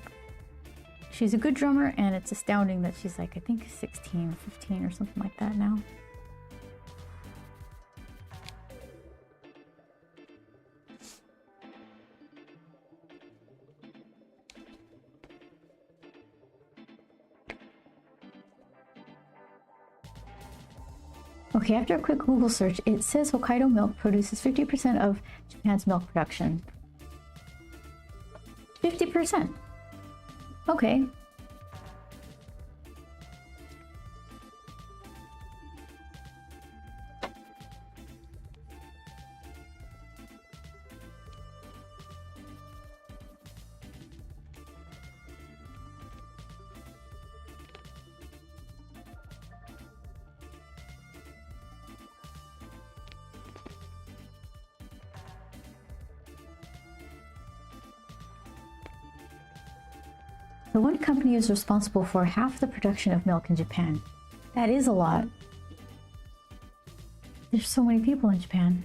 She's a good drummer, and it's astounding that she's like, I think 16, 15 or something like that now. Okay, after a quick Google search, it says Hokkaido milk produces 50% of Japan's milk production. 50%. Okay. The one company is responsible for half the production of milk in Japan. That is a lot. There's so many people in Japan.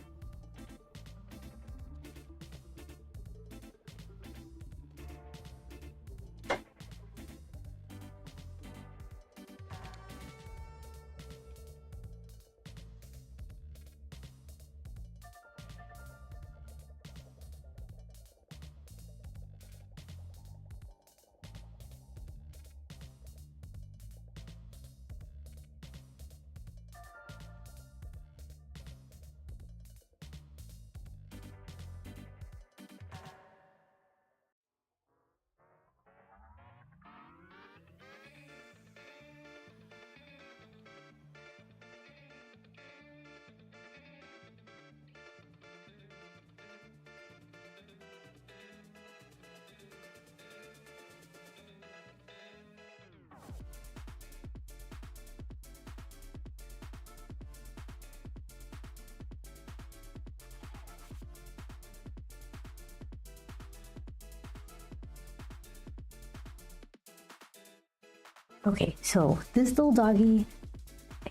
Okay, so this little doggy,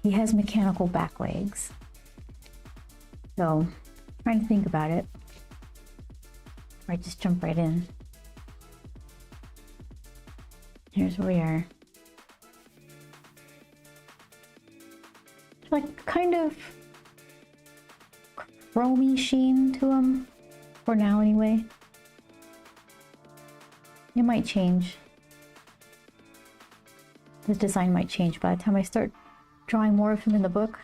he has mechanical back legs. So, trying to think about it. I just jump right in. Here's where we are. Like kind of chromy sheen to him for now anyway. It might change. The design might change by the time I start drawing more of him in the book.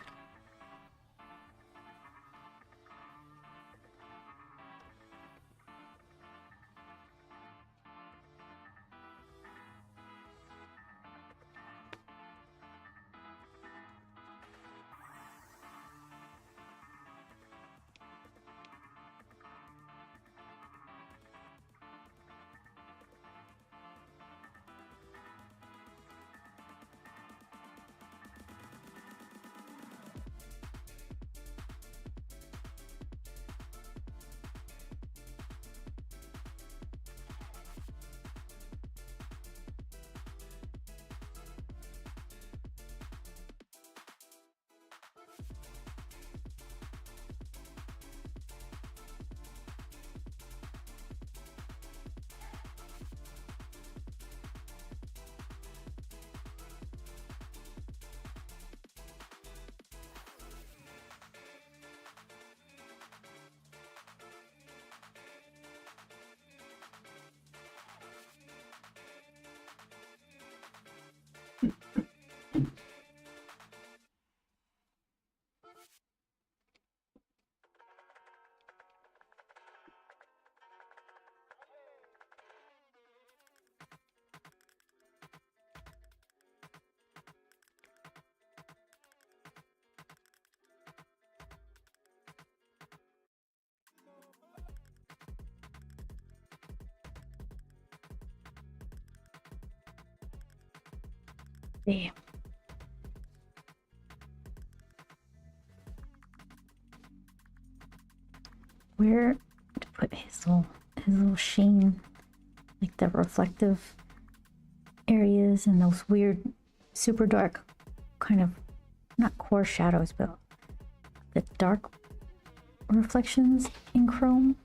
There. Where to put his little sheen, like the reflective areas and those weird, super dark, kind of not core shadows, but the dark reflections in chrome.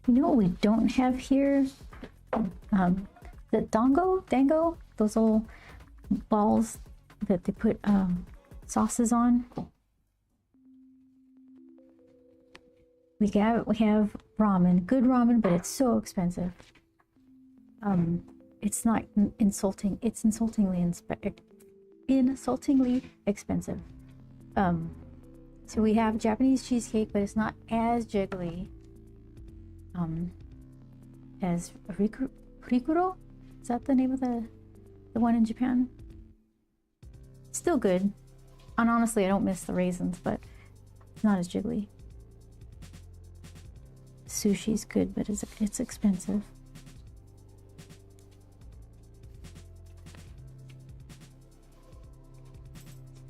You know what we don't have here? The dango, those little balls that they put sauces on. We have ramen, good ramen, but it's so expensive. It's not insulting. It's insultingly expensive. So we have Japanese cheesecake, but it's not as jiggly as Rikuro. Is that the name of the one in Japan? Still good. And honestly, I don't miss the raisins, but it's not as jiggly. Sushi's good, but it's expensive.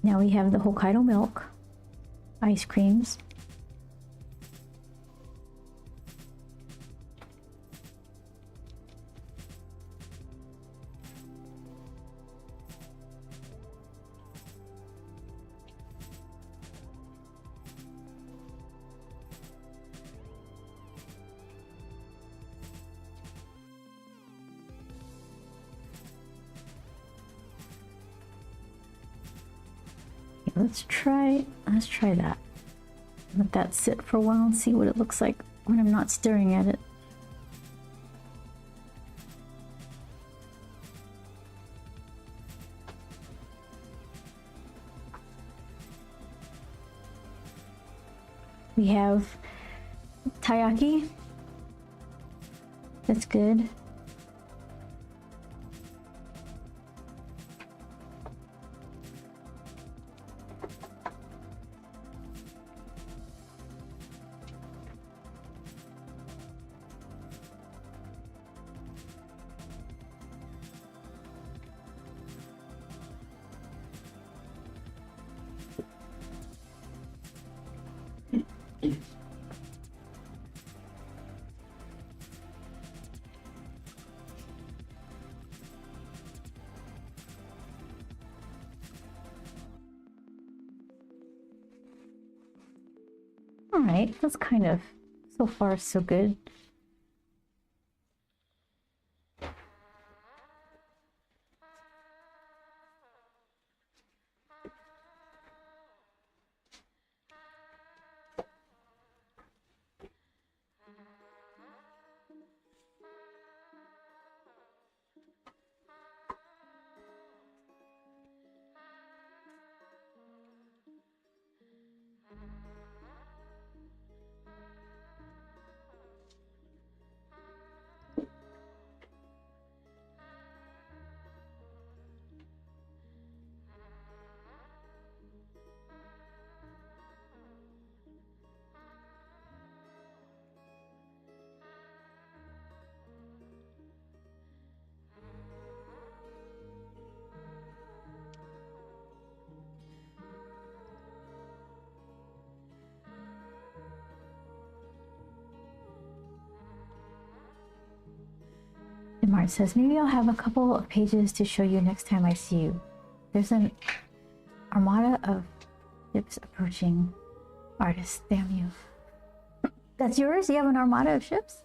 Now we have the Hokkaido milk ice creams. let's try that. Let that sit for a while and see what it looks like when I'm not staring at it. We have taiyaki. That's good. All right, that's kind of, so far so good. And Mart says, maybe I'll have a couple of pages to show you next time I see you. There's an armada of ships approaching. Artist, damn you. That's yours? You have an armada of ships?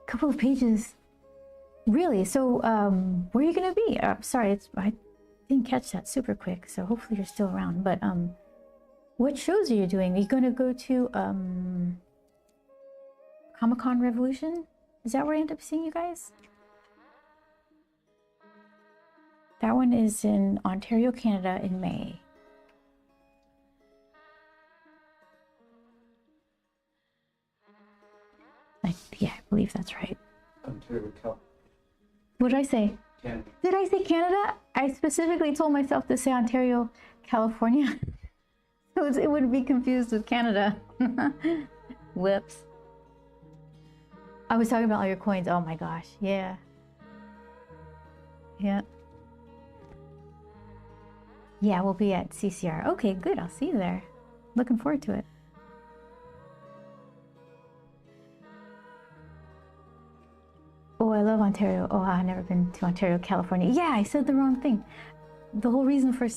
Couple of pages. Really? So, where are you gonna be? Sorry, I didn't catch that super quick, so hopefully you're still around. But, what shows are you doing? Are you gonna go to, Comic-Con Revolution? Is that where I end up seeing you guys? That one is in Ontario, Canada in May. Yeah, I believe that's right. Ontario, California. What did I say? Canada. Did I say Canada? I specifically told myself to say Ontario, California. So it wouldn't be confused with Canada. Whoops. I was talking about all your coins. Oh my gosh. Yeah. Yeah. Yeah, we'll be at CCR. Okay, good. I'll see you there. Looking forward to it. Oh, I love Ontario. Oh, I've never been to Ontario, California. Yeah, I said the wrong thing. The whole reason for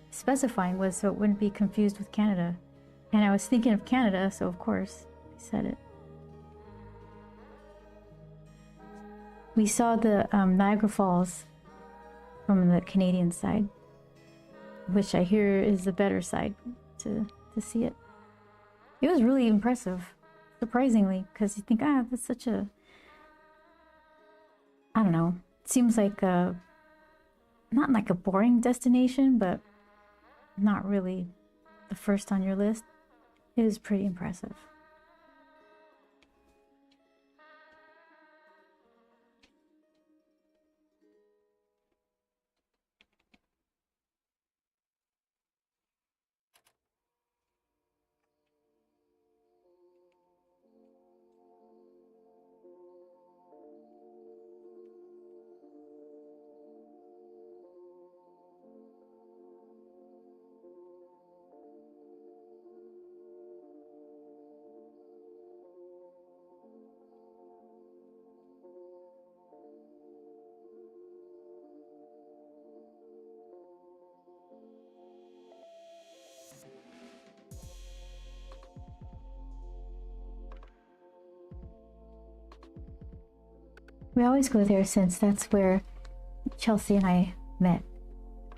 specifying was so it wouldn't be confused with Canada. And I was thinking of Canada, so of course I said it. We saw the Niagara Falls from the Canadian side, which I hear is the better side to see it. It was really impressive, surprisingly, because you think, that's such a, I don't know, it seems like a, not like a boring destination, but not really the first on your list. It was pretty impressive. We always go there since that's where Chelsea and I met.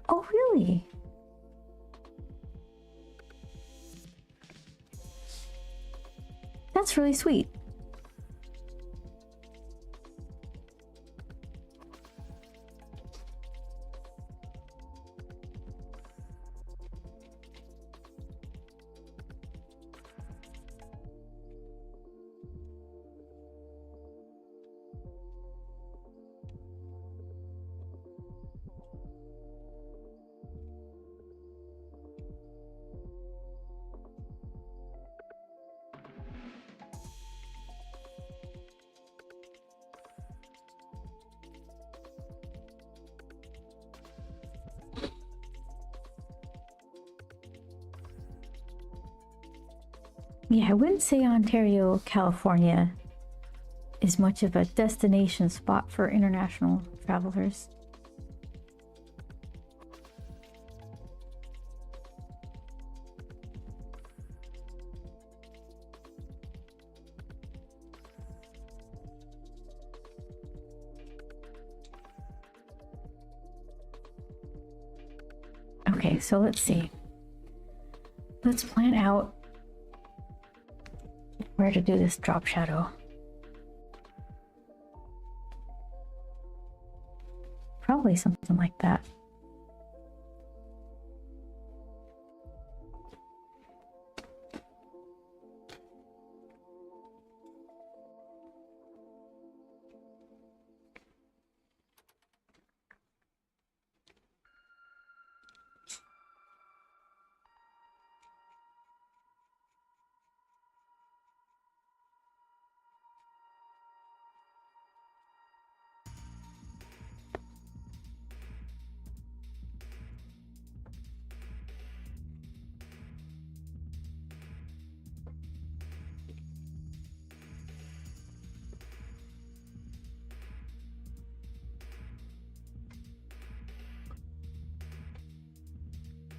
Oh, really? That's really sweet. Yeah, I wouldn't say Ontario, California is much of a destination spot for international travelers. Okay, so let's see. Let's plan out where to do this drop shadow. Probably something like that.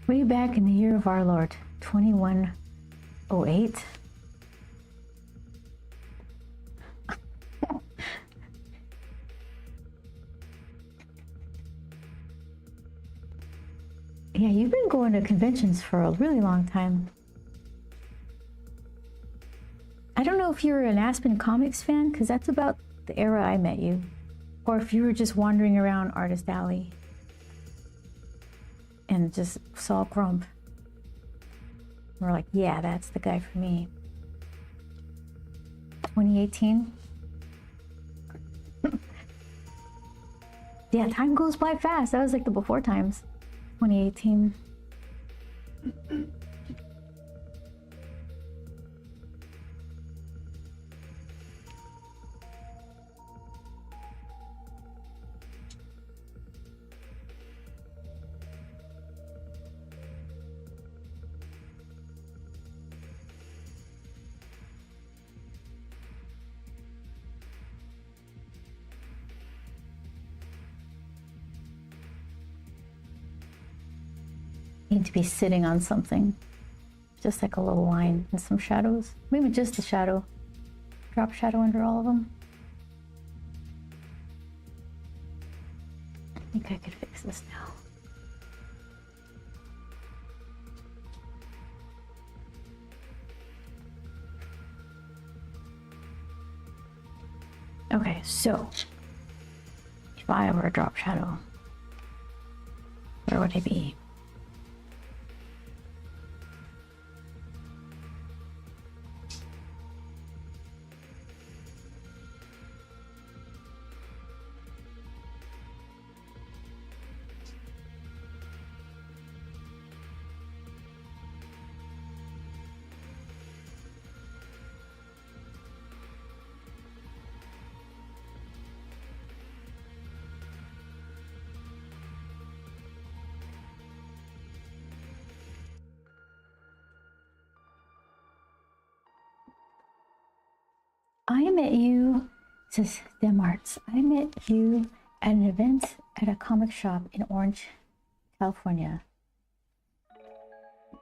Way back in the year of our Lord, 2108. Yeah, you've been going to conventions for a really long time. I don't know if you're an Aspen Comics fan, because that's about the era I met you. Or if you were just wandering around Artist Alley and just saw Grump. We're like, yeah, that's the guy for me. 2018. Yeah, time goes by fast. That was like the before times. 2018. Need to be sitting on something, just like a little line and some shadows, maybe just a shadow, drop shadow under all of them. I think I could fix this now. Okay, so if I were a drop shadow, where would I be? I met you, says Dem Arts. I met you at an event at a comic shop in Orange, California.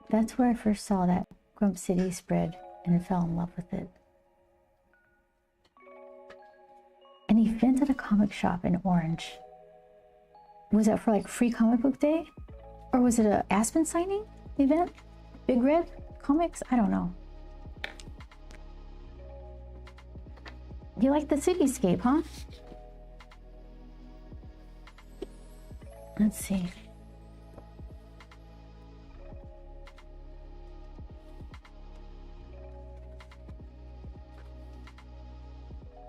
That's where I first saw that Grump City spread and fell in love with it. An event at a comic shop in Orange. Was that for like free comic book day? Or was it a Aspen signing event? Big Red Comics? I don't know. You like the cityscape, huh? Let's see.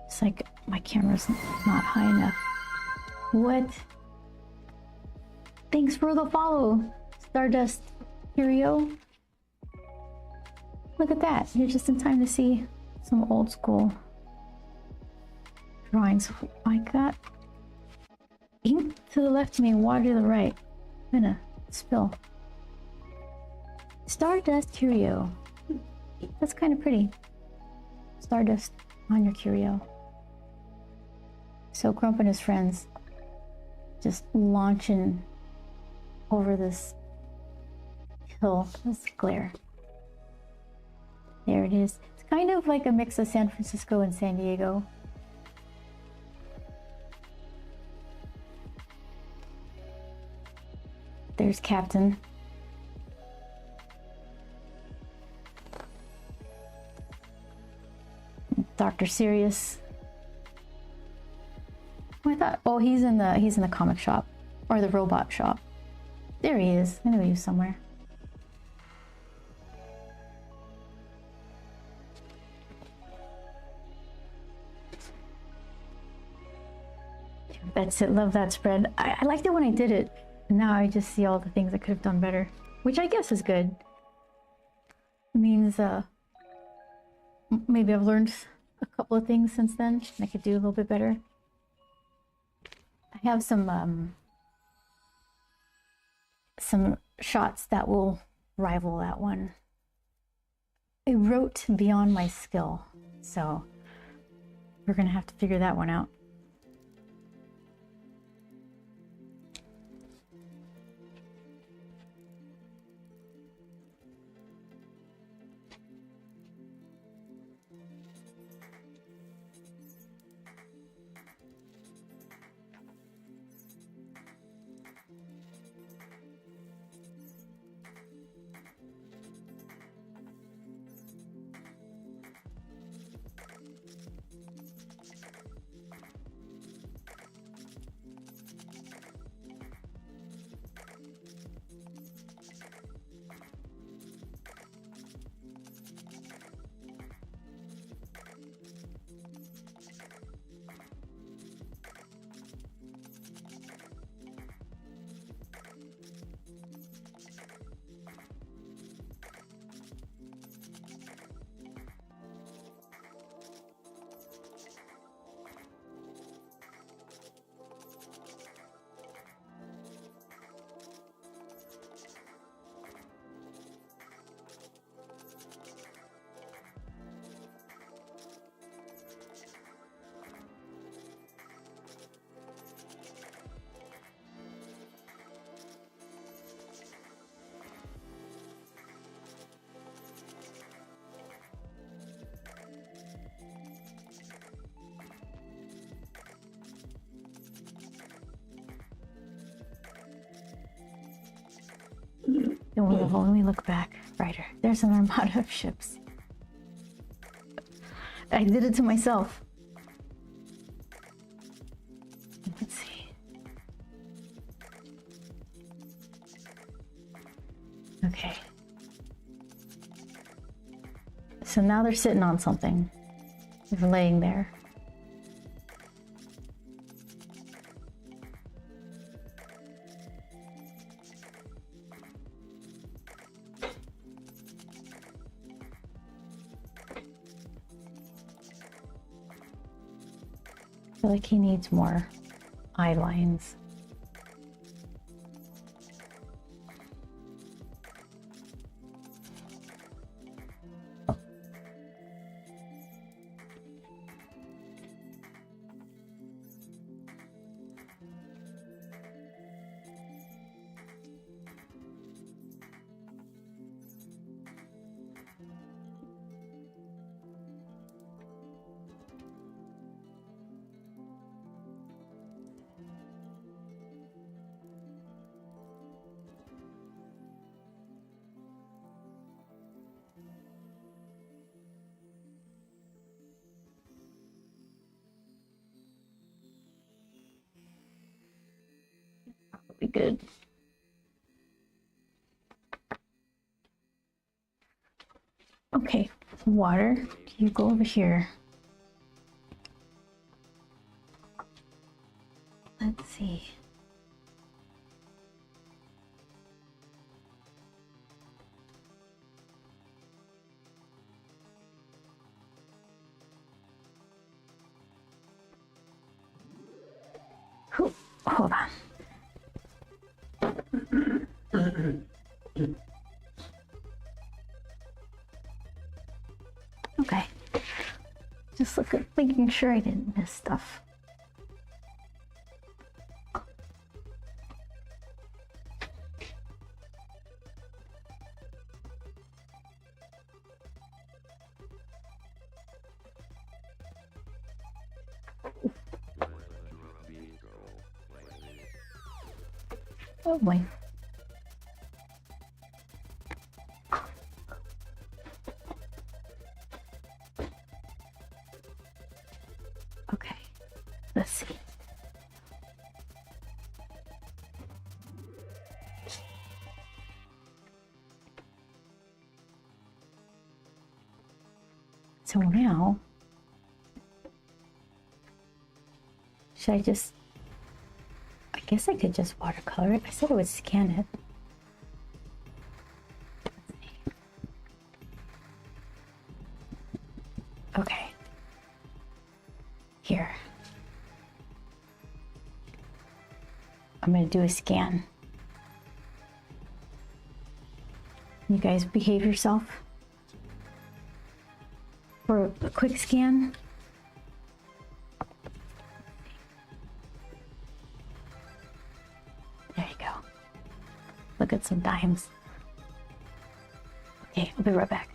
It's like my camera's not high enough. What? Thanks for the follow, Stardust Curio. Look at that. You're just in time to see some old school drawings. I got ink to the left of me and water to the right. I'm gonna spill. Stardust Curio. That's kind of pretty. Stardust on your curio. So Grump and his friends just launching over this hill, this glare. There it is. It's kind of like a mix of San Francisco and San Diego. There's Captain. Dr. Sirius. Oh, I thought, oh, he's in the comic shop or the robot shop. There he is. I know he was somewhere. That's it. Love that spread. I liked it when I did it. Now I just see all the things I could have done better, which I guess is good. It means maybe I've learned a couple of things since then and I could do a little bit better. I have some shots that will rival that one. I wrote beyond my skill, so we're gonna have to figure that one out. Wonderful. Let me look back. Brighter. There's an armada of ships. I did it to myself. Let's see. Okay. So now they're sitting on something. They're laying there. I feel like he needs more eye lines. good. Okay, water, you go over here. Let's see. Hold on. Okay. Just making sure I didn't miss stuff. Oh boy. Okay, let's see. So now, should I just, I guess I could just watercolor it. I said I would scan it. Okay. Here. I'm gonna do a scan. You guys behave yourself for a quick scan. There you go. Look at some dimes. Okay, I'll be right back.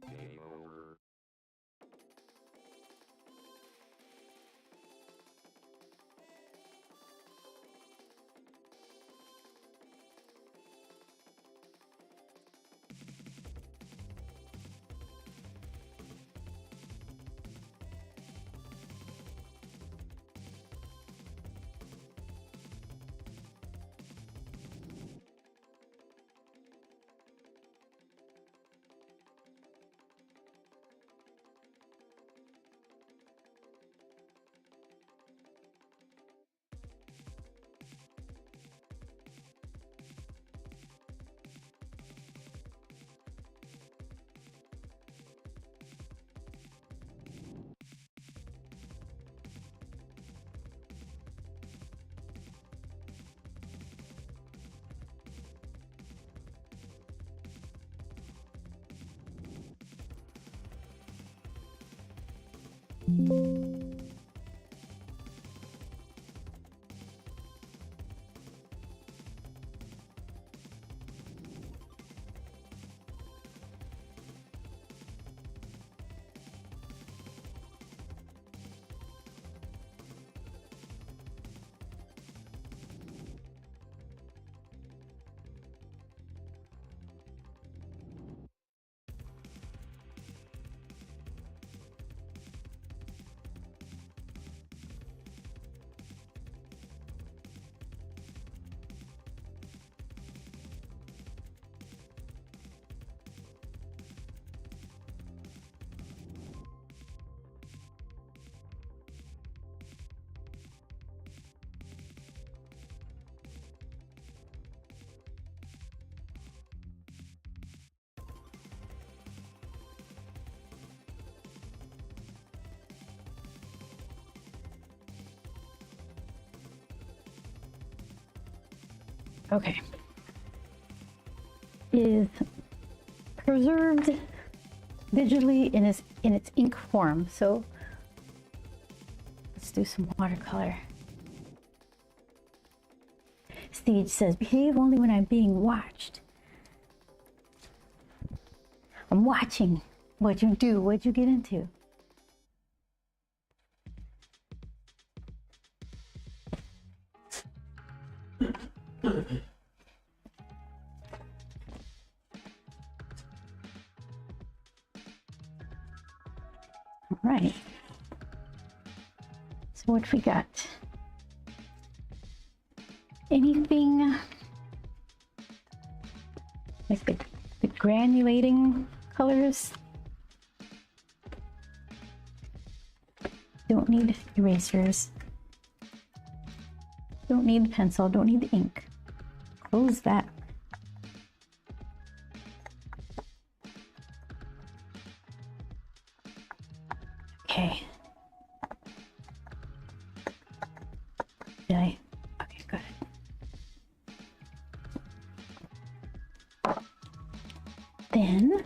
Game over. Okay. Is preserved digitally in its ink form. So let's do some watercolor. Stage says, behave only when I'm being watched. I'm watching what you do, what you get into. All right. So what we got? Anything like the granulating colors? Don't need erasers. Don't need pencil, don't need ink. Close that. Okay. Did I? Okay, good. Then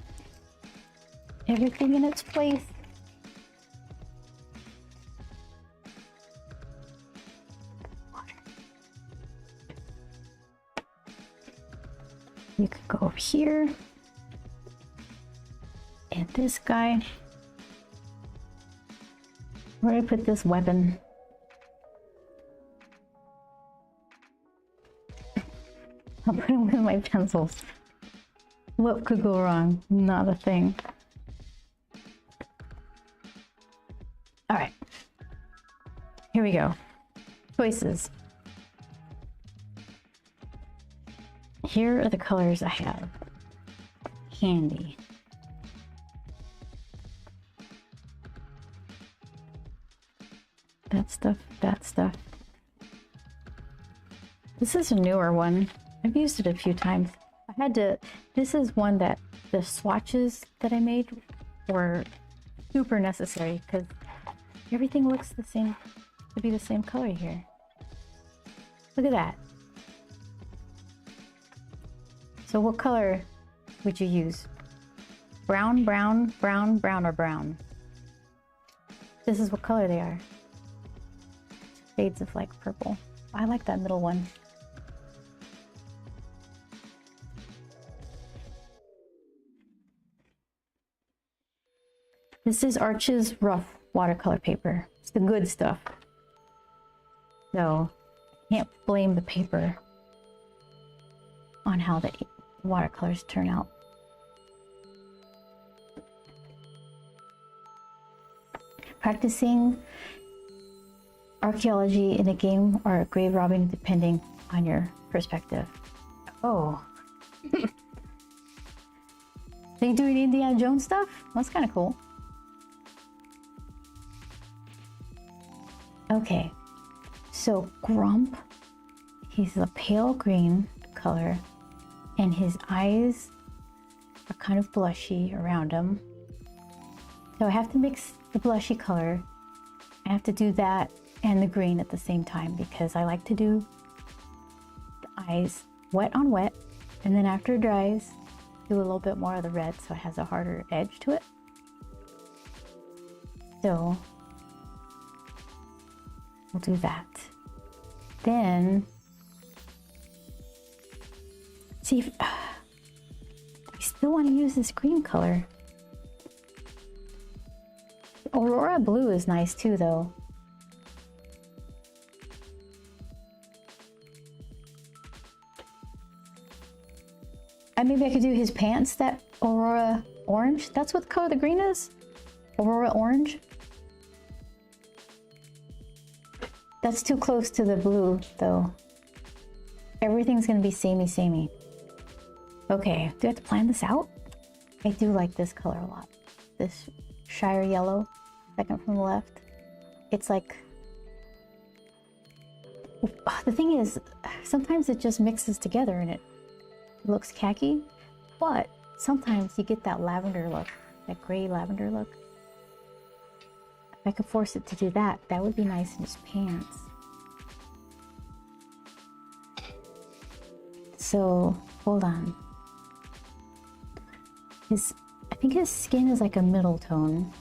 everything in its place. You can go over here. And this guy. Where do I put this weapon? I'll put him with my pencils. What could go wrong? Not a thing. All right. Here we go. Choices. Here are the colors I have. Handy. That stuff, that stuff. This is a newer one. I've used it a few times. I had to, this is one that the swatches that I made were super necessary because everything looks the same, to be the same color here. Look at that. So what color would you use? Brown, brown, brown, brown, or brown? This is what color they are. Shades of like purple. I like that middle one. This is Arch's rough watercolor paper. It's the good stuff. So, can't blame the paper on how the watercolors turn out. Practicing archaeology in a game or grave robbing depending on your perspective. Oh. They doing Indiana Jones stuff? That's kind of cool. Okay, so Grump, he's a pale green color and his eyes are kind of blushy around him. So I have to mix the blushy color. I have to do that and the green at the same time because I like to do the eyes wet on wet, and then after it dries, do a little bit more of the red so it has a harder edge to it. So we'll do that. Then see if I still want to use this green color. Aurora blue is nice too though. And maybe I could do his pants, that Aurora orange. That's what color the green is? Aurora orange? That's too close to the blue though. Everything's gonna be samey. Okay, do I have to plan this out? I do like this color a lot. This Shire yellow, second from the left. It's like, the thing is, sometimes it just mixes together and it looks khaki, but sometimes you get that lavender look, that gray lavender look. If I could force it to do that, that would be nice in his pants. So hold on. I think his skin is like a middle tone,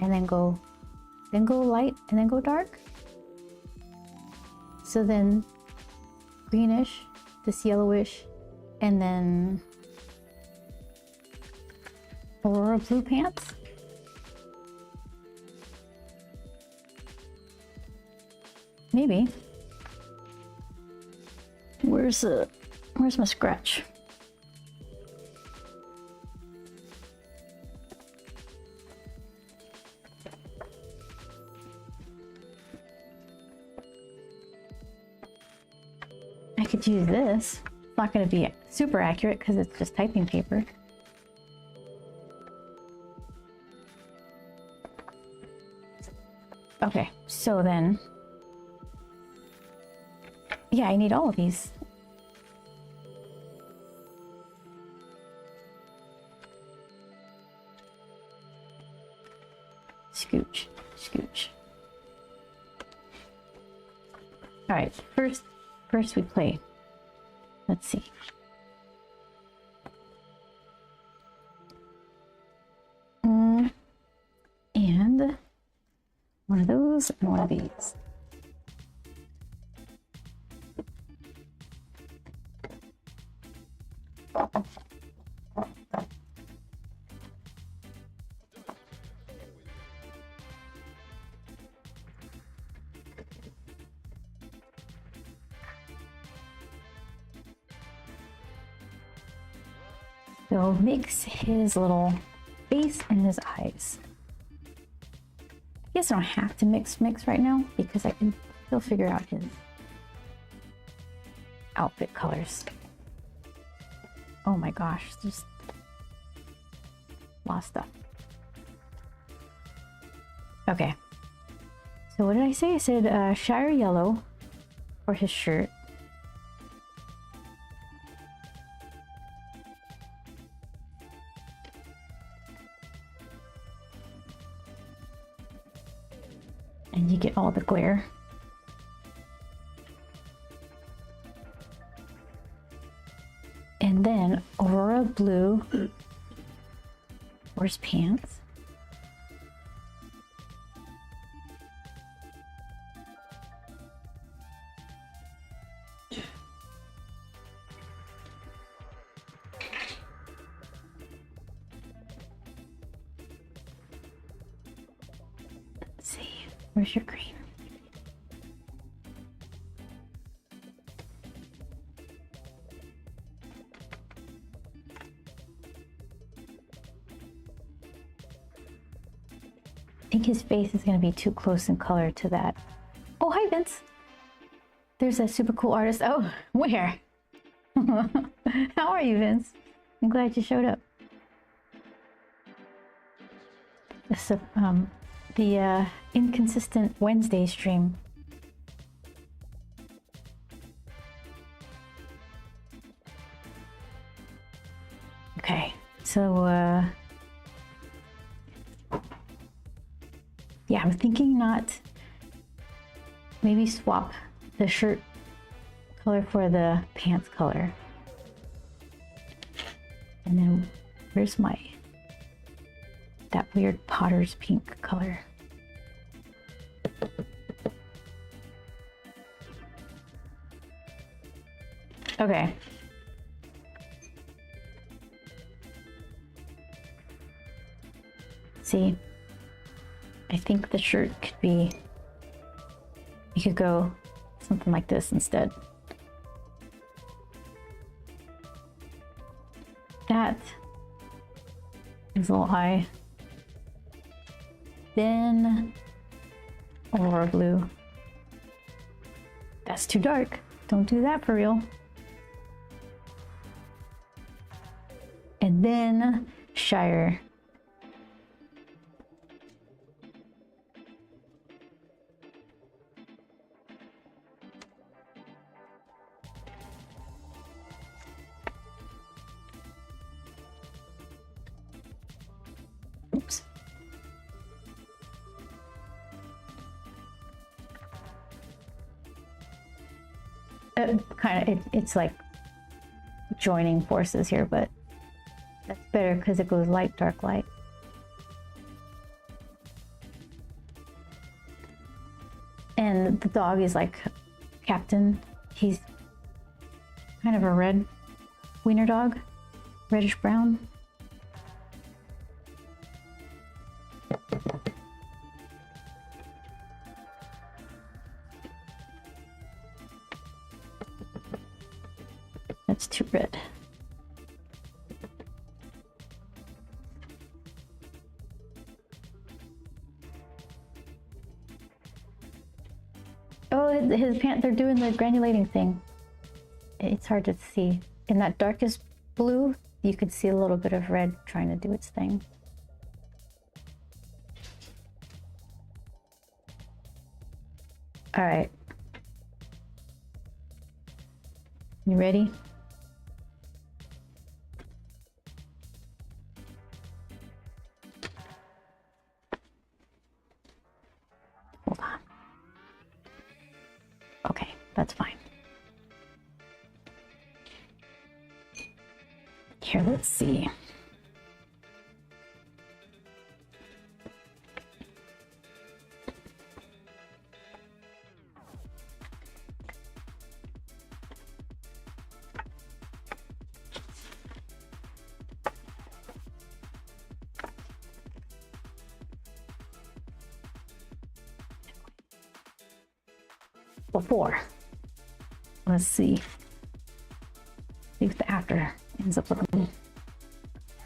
and then go light, and then go dark. So then greenish, this yellowish, and then Aurora blue pants. Maybe. Where's my scratch? I could use this. It's not going to be super accurate because it's just typing paper. Okay, so then, yeah, I need all of these. Scooch, scooch. All right, first we play. Let's see. And one of those and one of these. So mix his little face and his eyes. I guess I don't have to mix right now because I can still figure out his outfit colors. Oh my gosh, just lost stuff. Okay. So what did I say? I said Shire yellow for his shirt. And you get all the glare. And then Aurora blue for his pants. Let's see, where's your green? I think his face is going to be too close in color to that. Oh, hi, Vince. There's a super cool artist. Oh, where? How are you, Vince? I'm glad you showed up. The inconsistent Wednesday stream. Okay, so yeah, I'm thinking not maybe swap the shirt color for the pants color. And then where's that weird Potter's pink color? Okay. See, I think the shirt could be, you could go something like this instead. That is a little high. Then Aurora blue. That's too dark. Don't do that for real. And then Shire. Oops. Kind of, it's like joining forces here, but that's better because it goes light, dark, light. And the dog is like Captain. He's kind of a red wiener dog, reddish brown. That's too red. Oh, his pants, they're doing the granulating thing. It's hard to see. In that darkest blue, you could see a little bit of red trying to do its thing. All right. You ready? Hold on. Okay, that's fine. Here, let's see. Before. Let's see. See what the after ends up looking.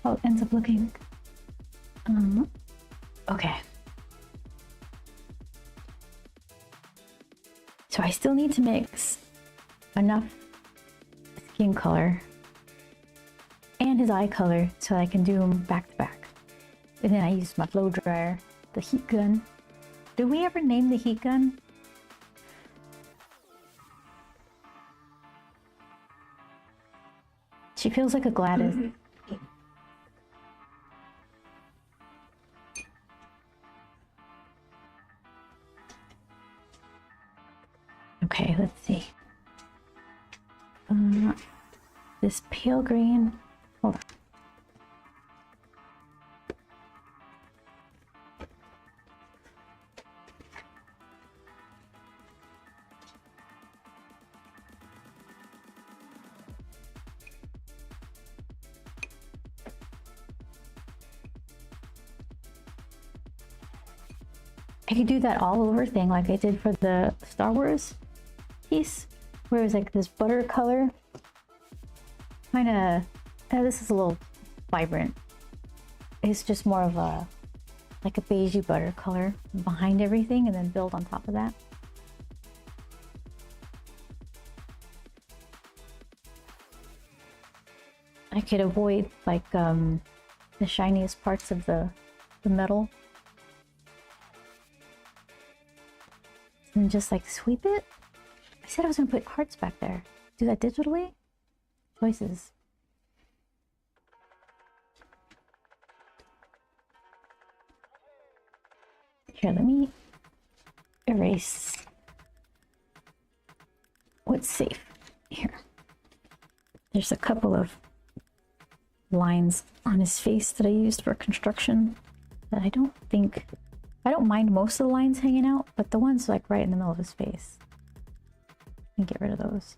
Oh, it ends up looking. Okay. So I still need to mix enough skin color and his eye color so I can do them back to back. And then I use my blow dryer, the heat gun. Did we ever name the heat gun? She feels like a Gladys. Okay, let's see. This pale green. Hold on. I could do that all over thing like I did for the Star Wars piece, where it was like this butter color. Kind of, this is a little vibrant. It's just more of a, like a beigey butter color behind everything and then build on top of that. I could avoid like the shiniest parts of the metal. And just like sweep it. I said I was gonna put hearts back there. Do that digitally? Choices. Here, let me erase what's safe. Here. There's a couple of lines on his face that I used for construction that I don't mind most of the lines hanging out, but the ones like right in the middle of his face, I can get rid of those.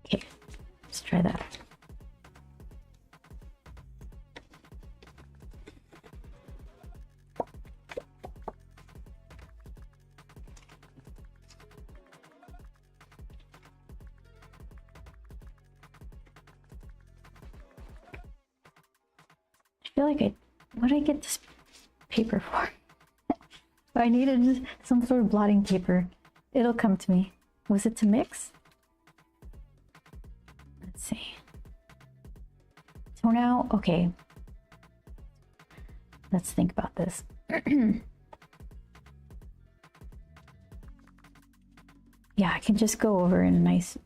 Okay, let's try that. I feel like what did I get this paper for? I needed some sort of blotting paper. It'll come to me. Was it to mix? Let's see. So now, okay. Let's think about this. Yeah, I can just go over in a nice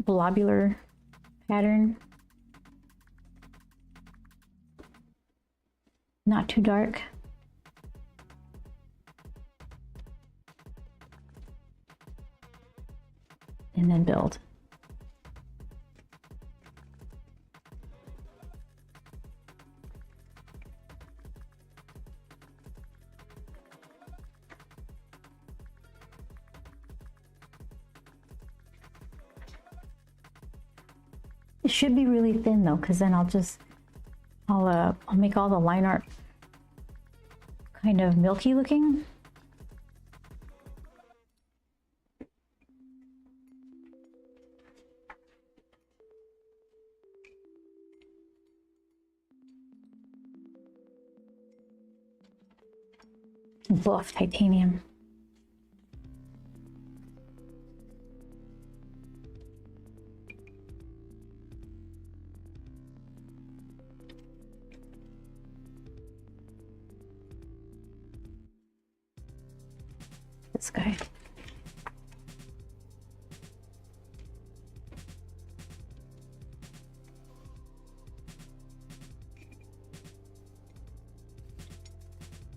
blobular pattern. Not too dark. And then build. It should be really thin though, because then I'll make all the line art kind of milky looking. Buff titanium. This guy.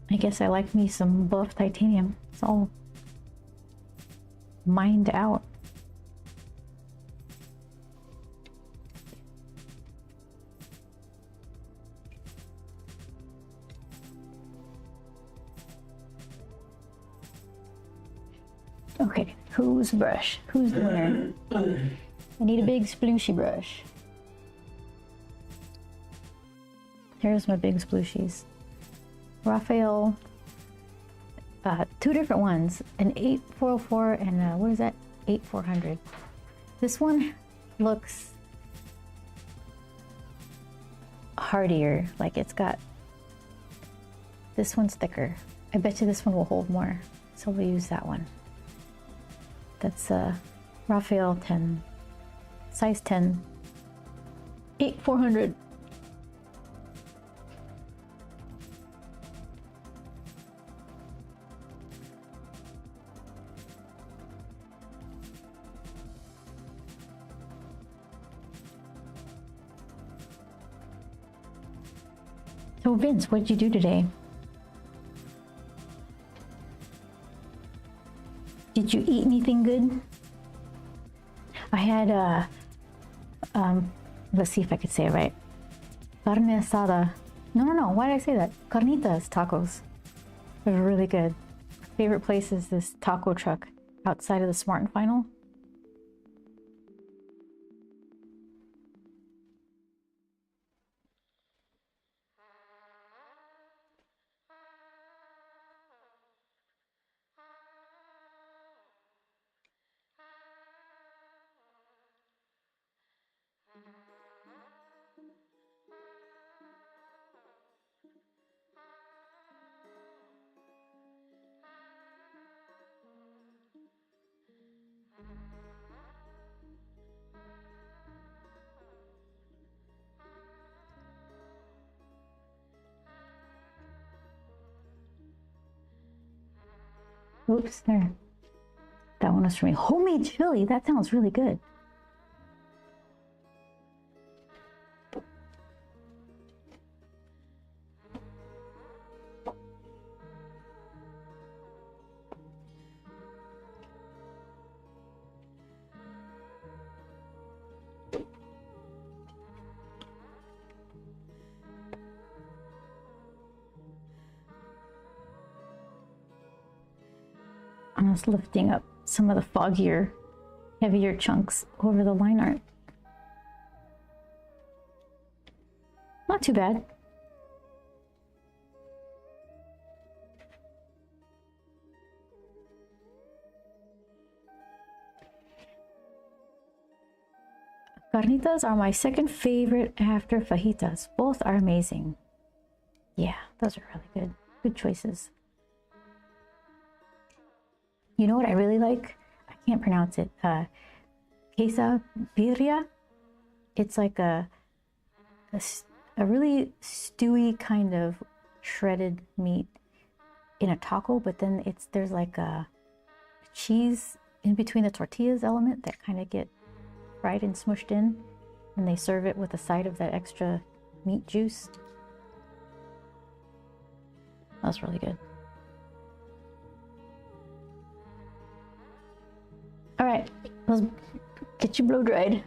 I guess I like me some buff titanium. It's all mined out. Okay, whose brush? Who's the winner? I need a big splooshy brush. Here's my big splooshies. Raphael, two different ones, an 8404 and what is that? 8400. This one looks hardier, like it's got, this one's thicker. I bet you this one will hold more, so we'll use that one. That's Raphael 10, size 10, 8400. So Vince, what did you do today? Did you eat anything good? I had let's see if I could say it right. Carne asada. No. Why did I say that? Carnitas tacos. They're really good. My favorite place is this taco truck outside of the Smart and Final. Oops, there. That one was for me. Homemade chili, that sounds really good. I'm just lifting up some of the foggier, heavier chunks over the line art. Not too bad. Carnitas are my second favorite after fajitas. Both are amazing. Yeah, those are really good. Good choices. You know what I really like? I can't pronounce it. Quesabirria. It's like a really stewy kind of shredded meat in a taco, but then there's like a cheese in between the tortillas element that kind of get fried and smushed in, and they serve it with a side of that extra meat juice. That's really good. All right, let's get you blow dried.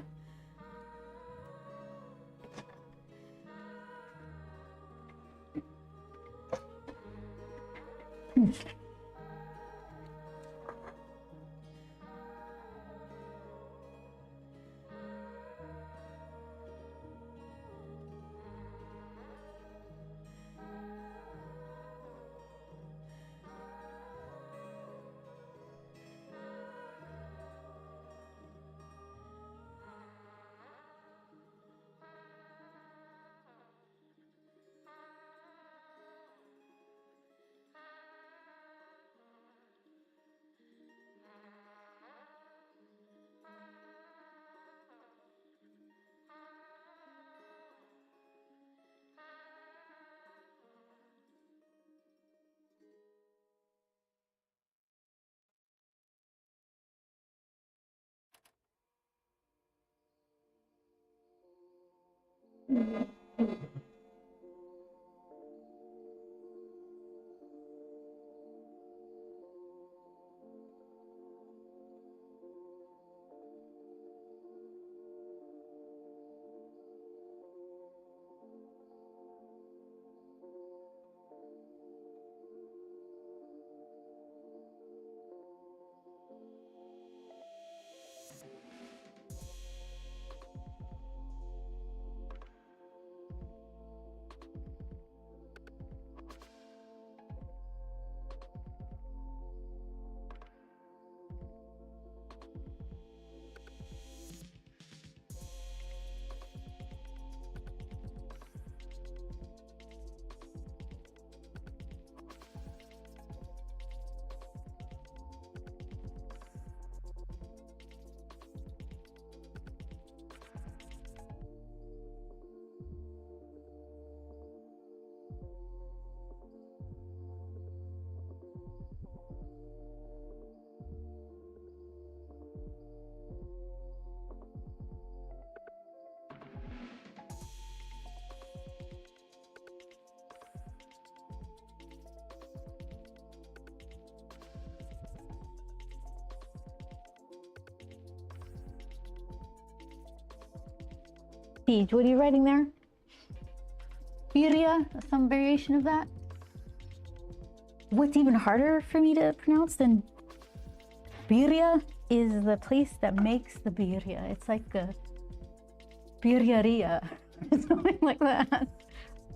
Siege, what are you writing there? Birria, some variation of that? What's even harder for me to pronounce than birria is the place that makes the birria. It's like a birreria or something like that.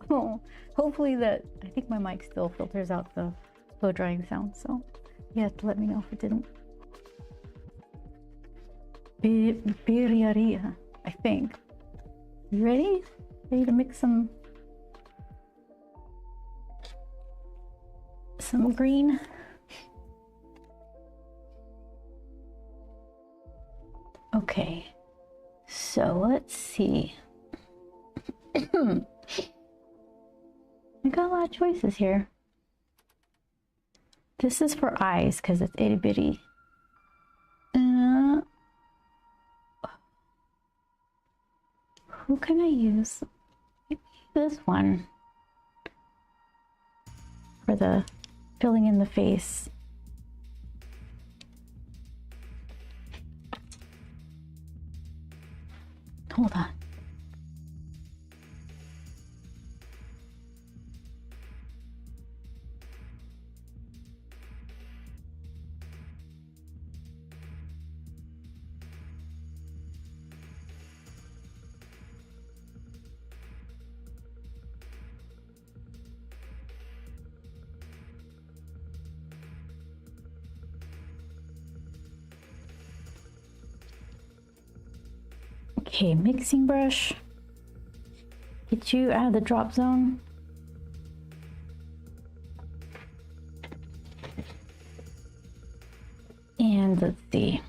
Oh, hopefully that, I think my mic still filters out the blow drying sound, so you have to let me know if it didn't. Birreria, I think. You ready? Ready to mix some green? Okay, so let's see. I got a lot of choices here. This is for eyes because it's itty bitty. Who can I use? Maybe this one for the filling in the face. Hold on. Okay, mixing brush. Get you out of the drop zone. And let's see.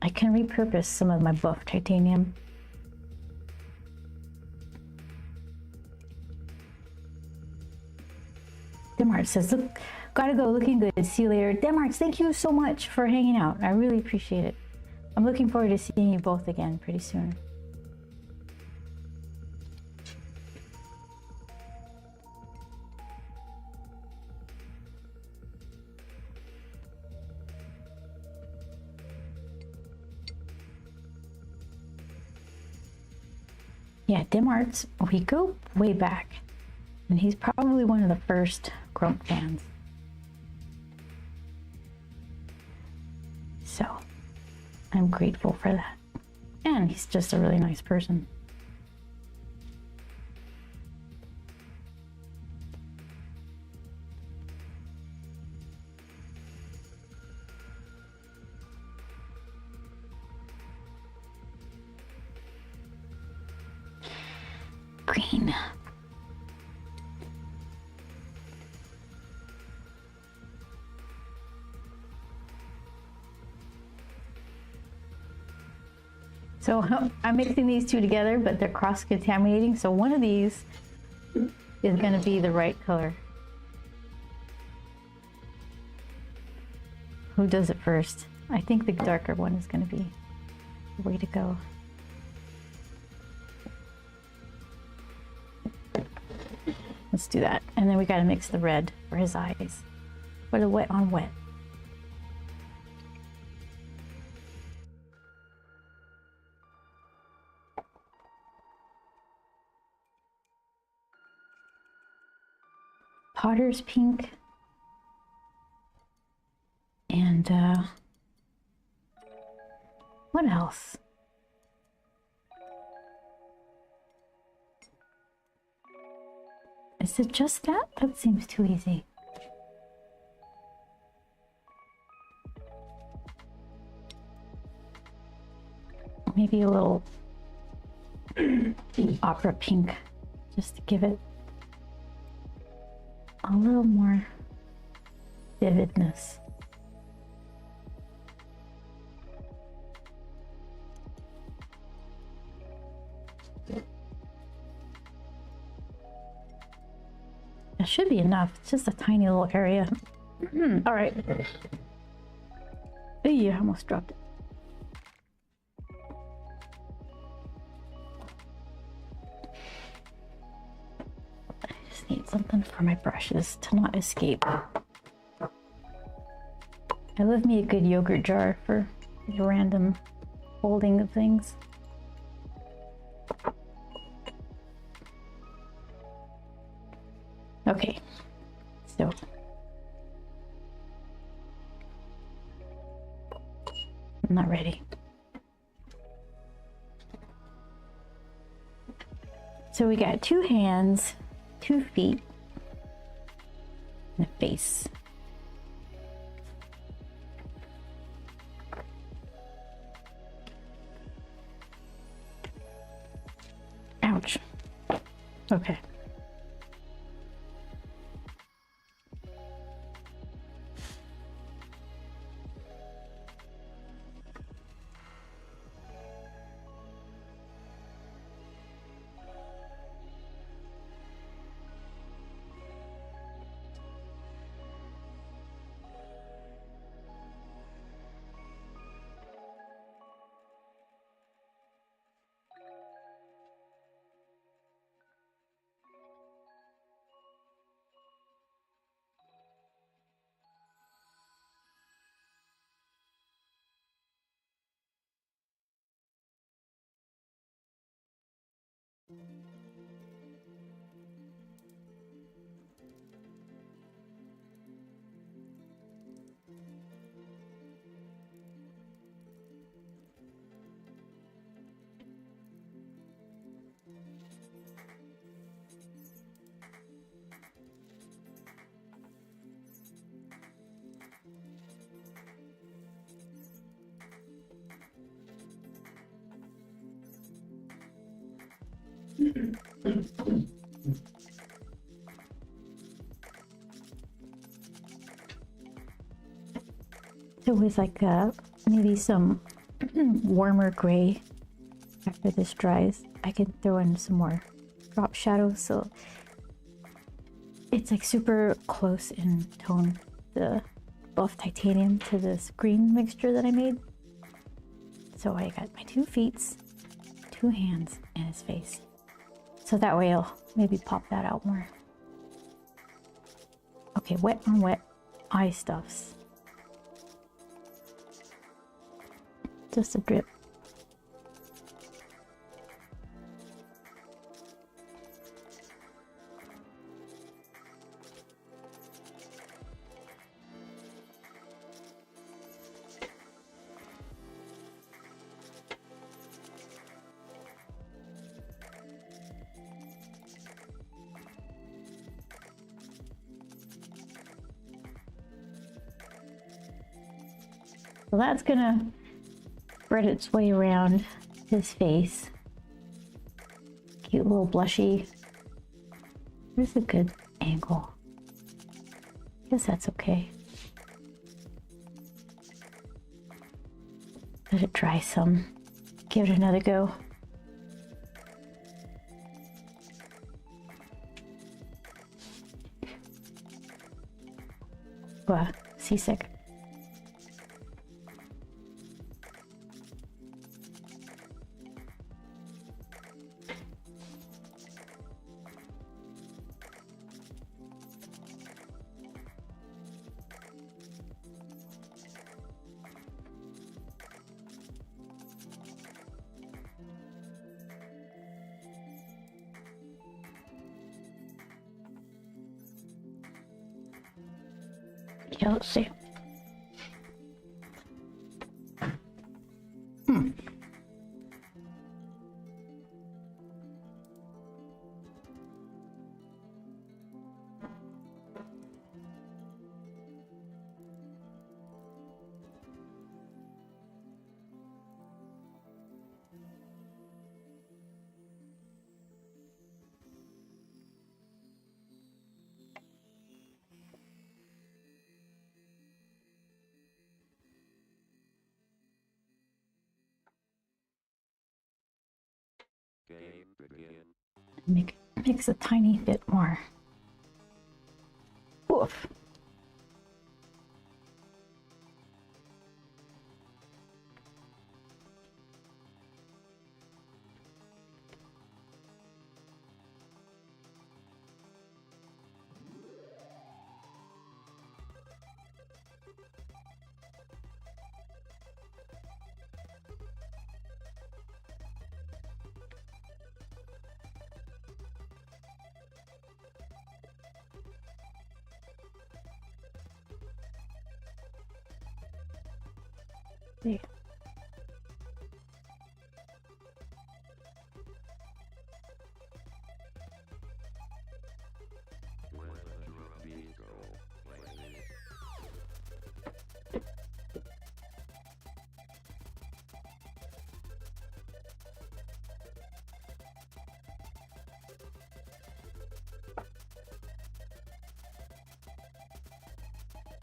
I can repurpose some of my buff titanium. Demarch says, look, gotta go, looking good. See you later. Demarch, thank you so much for hanging out. I really appreciate it. I'm looking forward to seeing you both again pretty soon. Yeah, Dim Arts, we go way back, and he's probably one of the first Grump fans. So, I'm grateful for that. And he's just a really nice person. Green. So I'm mixing these two together, but they're cross-contaminating. So one of these is going to be the right color. Who does it first? I think the darker one is going to be the way to go. Let's do that. And then we got to mix the red for his eyes. Put it wet on wet. Potter's pink. And what else? Is it just that? That seems too easy. Maybe a little opera pink, just to give it a little more vividness. That should be enough. It's just a tiny little area. All right. Eey, I almost dropped it. I just need something for my brushes to not escape. I love me a good yogurt jar for random holding of things. Okay, so I'm not ready. So we got 2 hands, 2 feet, and a face. Ouch. Okay. So with like maybe some warmer gray after this dries, I can throw in some more drop shadows so it's like super close in tone, the buff titanium to this green mixture that I made. So I got my 2 feet, 2 hands, and his face. So that way I'll maybe pop that out more. Okay, wet on wet eye stuffs. Just a drip. So that's gonna spread its way around his face. Cute little blushy. There's a good angle. Guess that's okay. Let it dry some. Give it another go. Seasick. Yeah, let's see. Game begin. Mix a tiny bit more. Oof. See. When the drum beat go, play it.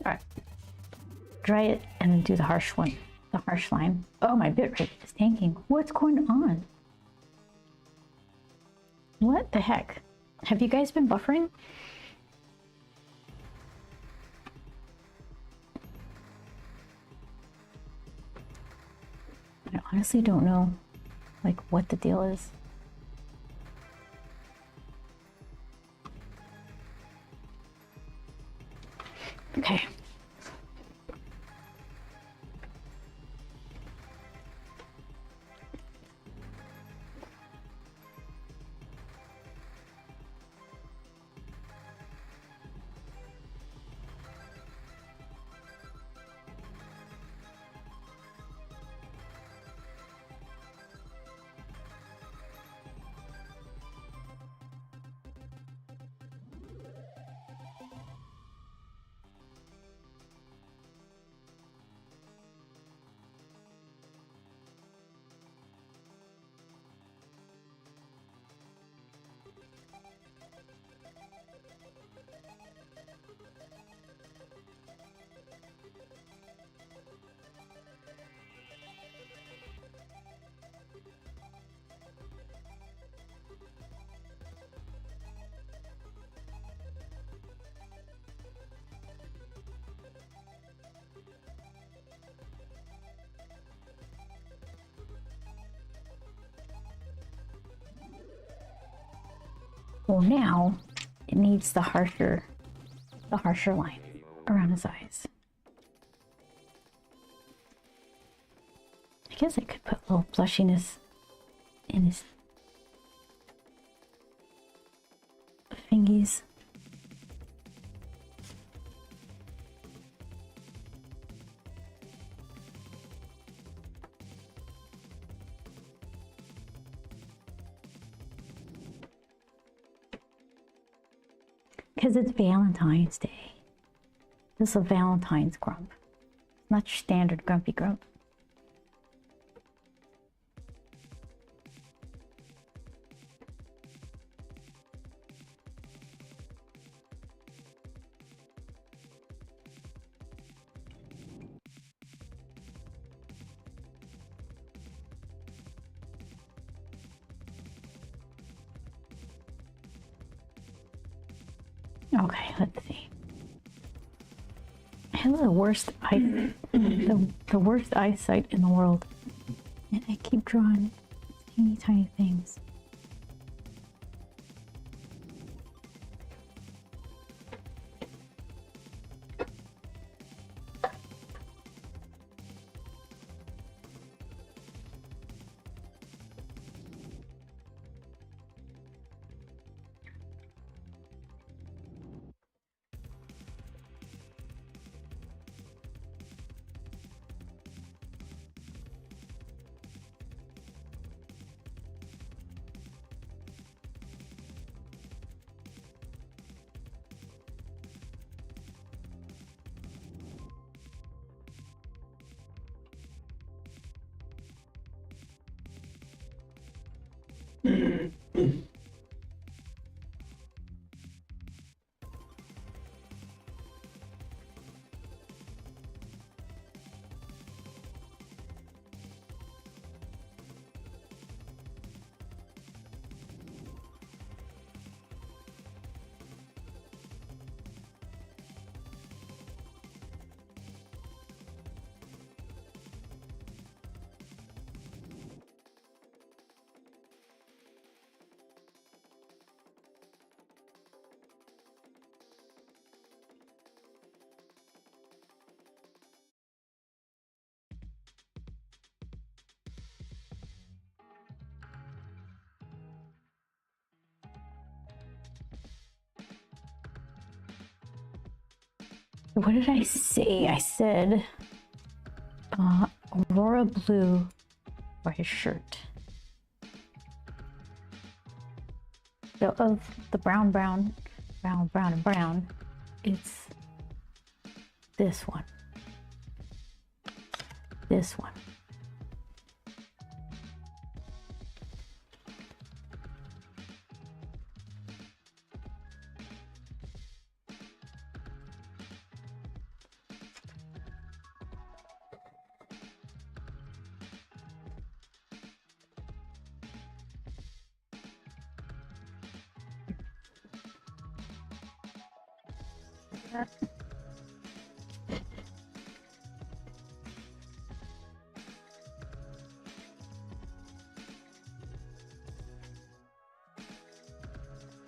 All right. Dry it and then do the harsh one. The harsh line. Oh, my bit rate is tanking. What's going on? What the heck? Have you guys been buffering? I honestly don't know, like, what the deal is. Okay. Well, now it needs the harsher line around his eyes. I guess I could put a little blushiness in his fingies. Because it's Valentine's Day. This is a Valentine's grump. Not your standard grumpy grump. Okay, let's see. I have the worst the worst eyesight in the world, and I keep drawing teeny tiny things. What did I say? I said Aurora blue for his shirt. So of the brown, and brown, it's this one. This one.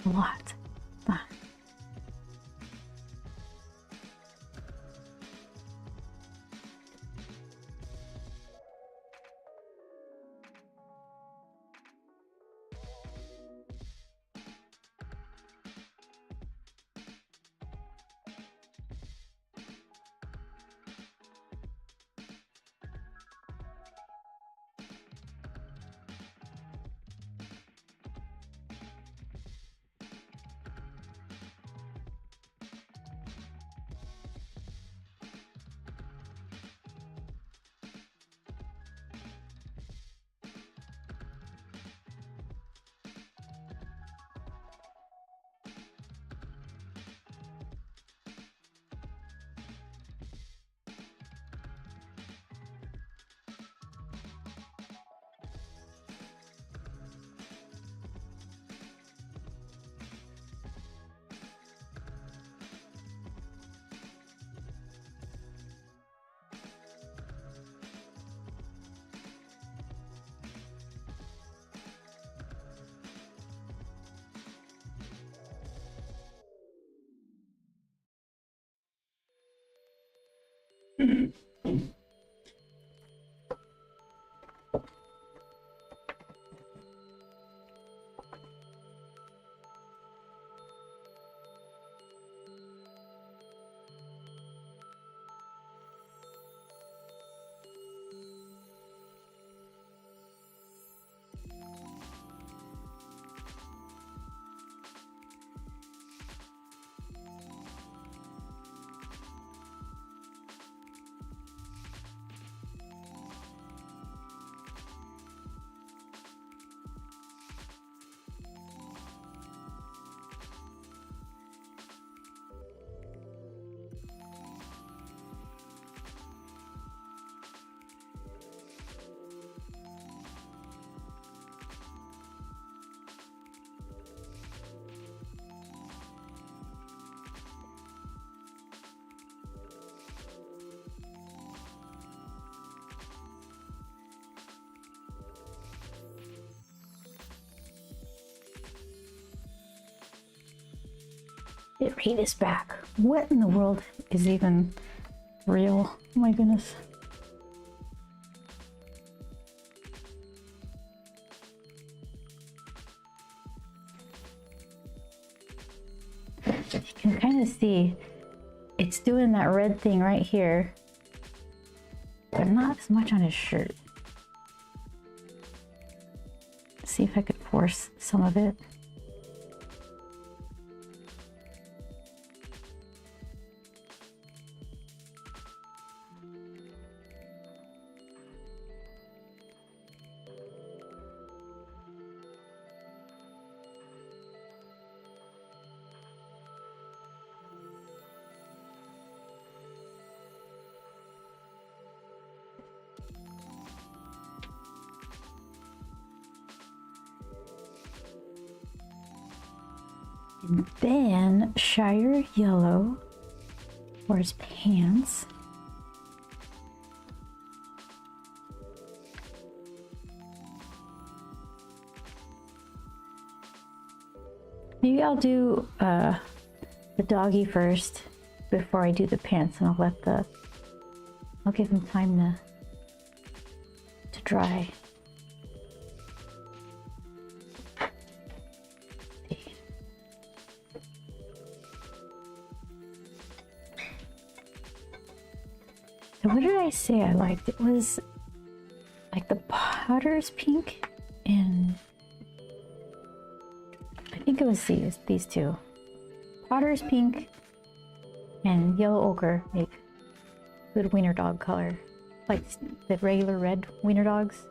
A lot. Ah. It read is back. What in the world is even real? Oh my goodness. You can kind of see it's doing that red thing right here, but not as much on his shirt. See if I could force some of it. And then Shire Yellow for his pants. Maybe I'll do the doggy first before I do the pants, and I'll give him time to dry. So what did I say I liked? It was like the Potter's pink, and I think it was these two. Potter's pink and yellow ochre make good wiener dog color, like the regular red wiener dogs.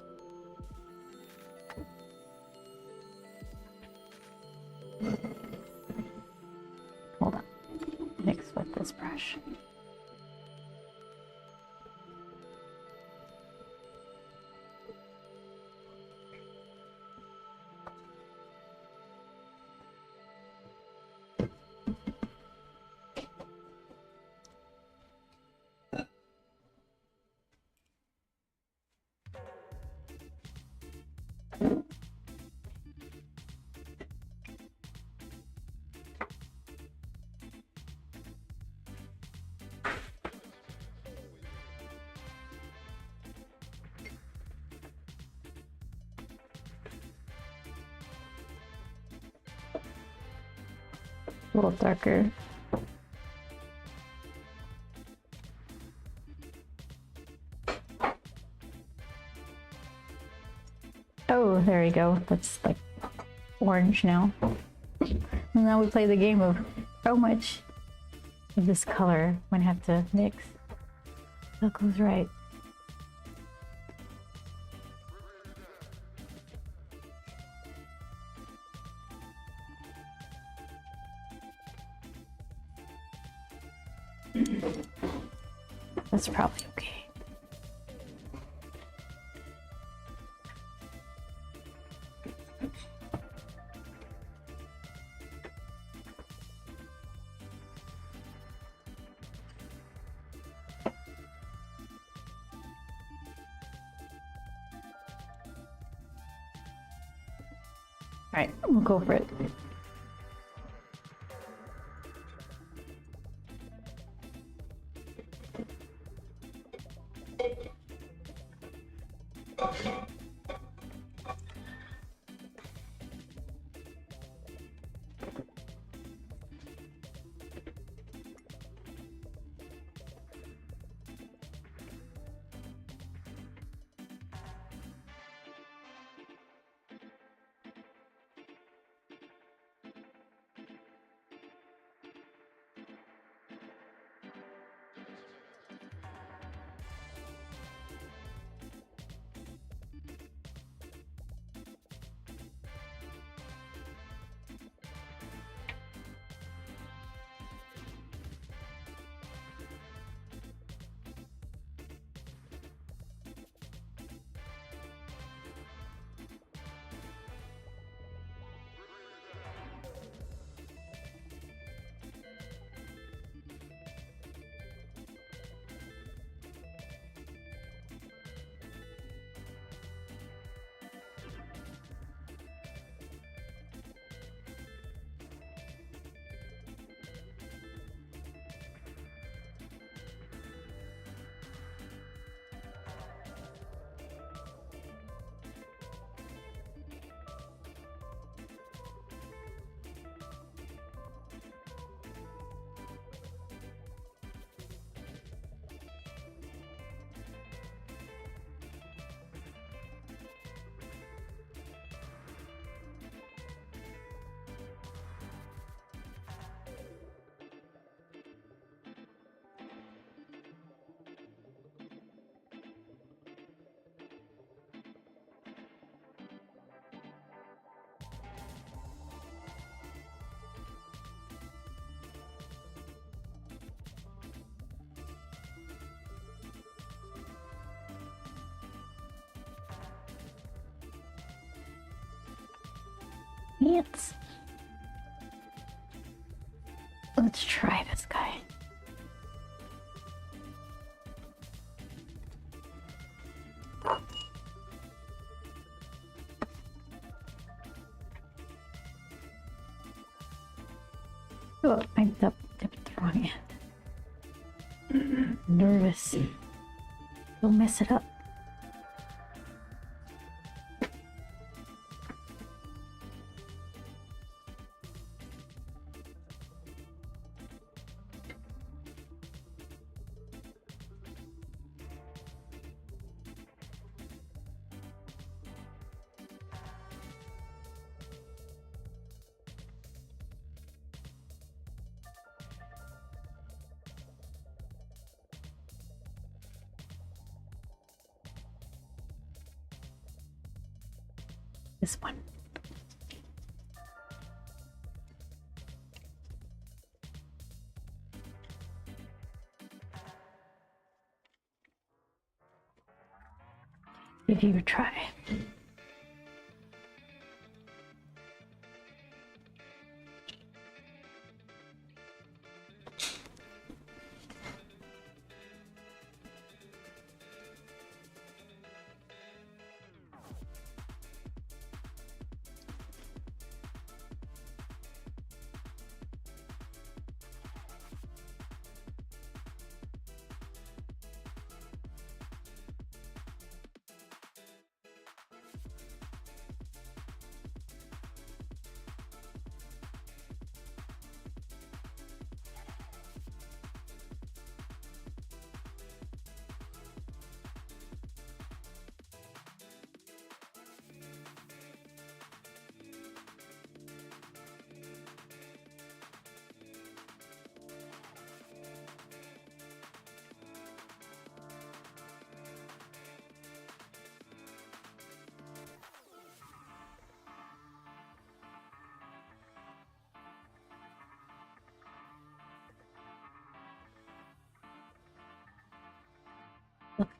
Hold on, mix with this brush. A little darker. Oh, there we go. That's like orange now. And now we play the game of how much of this color I'm gonna have to mix. That goes right. That's probably okay. All right, we'll go for it. ants. Let's try this guy. Oh, I dipped the wrong end. Nervous. Don't mess it up. This one. Give you a try.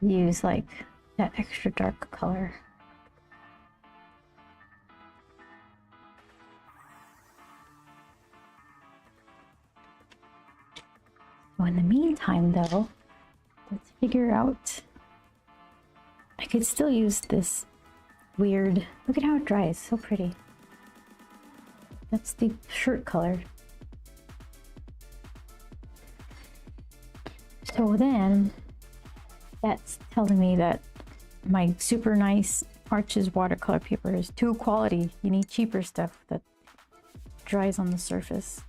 Use like that extra dark color. So in the meantime though, let's figure out, I could still use this weird, look at how it dries, so pretty. That's the shirt color. So then that's telling me that my super nice Arches watercolor paper is too quality. You need cheaper stuff that dries on the surface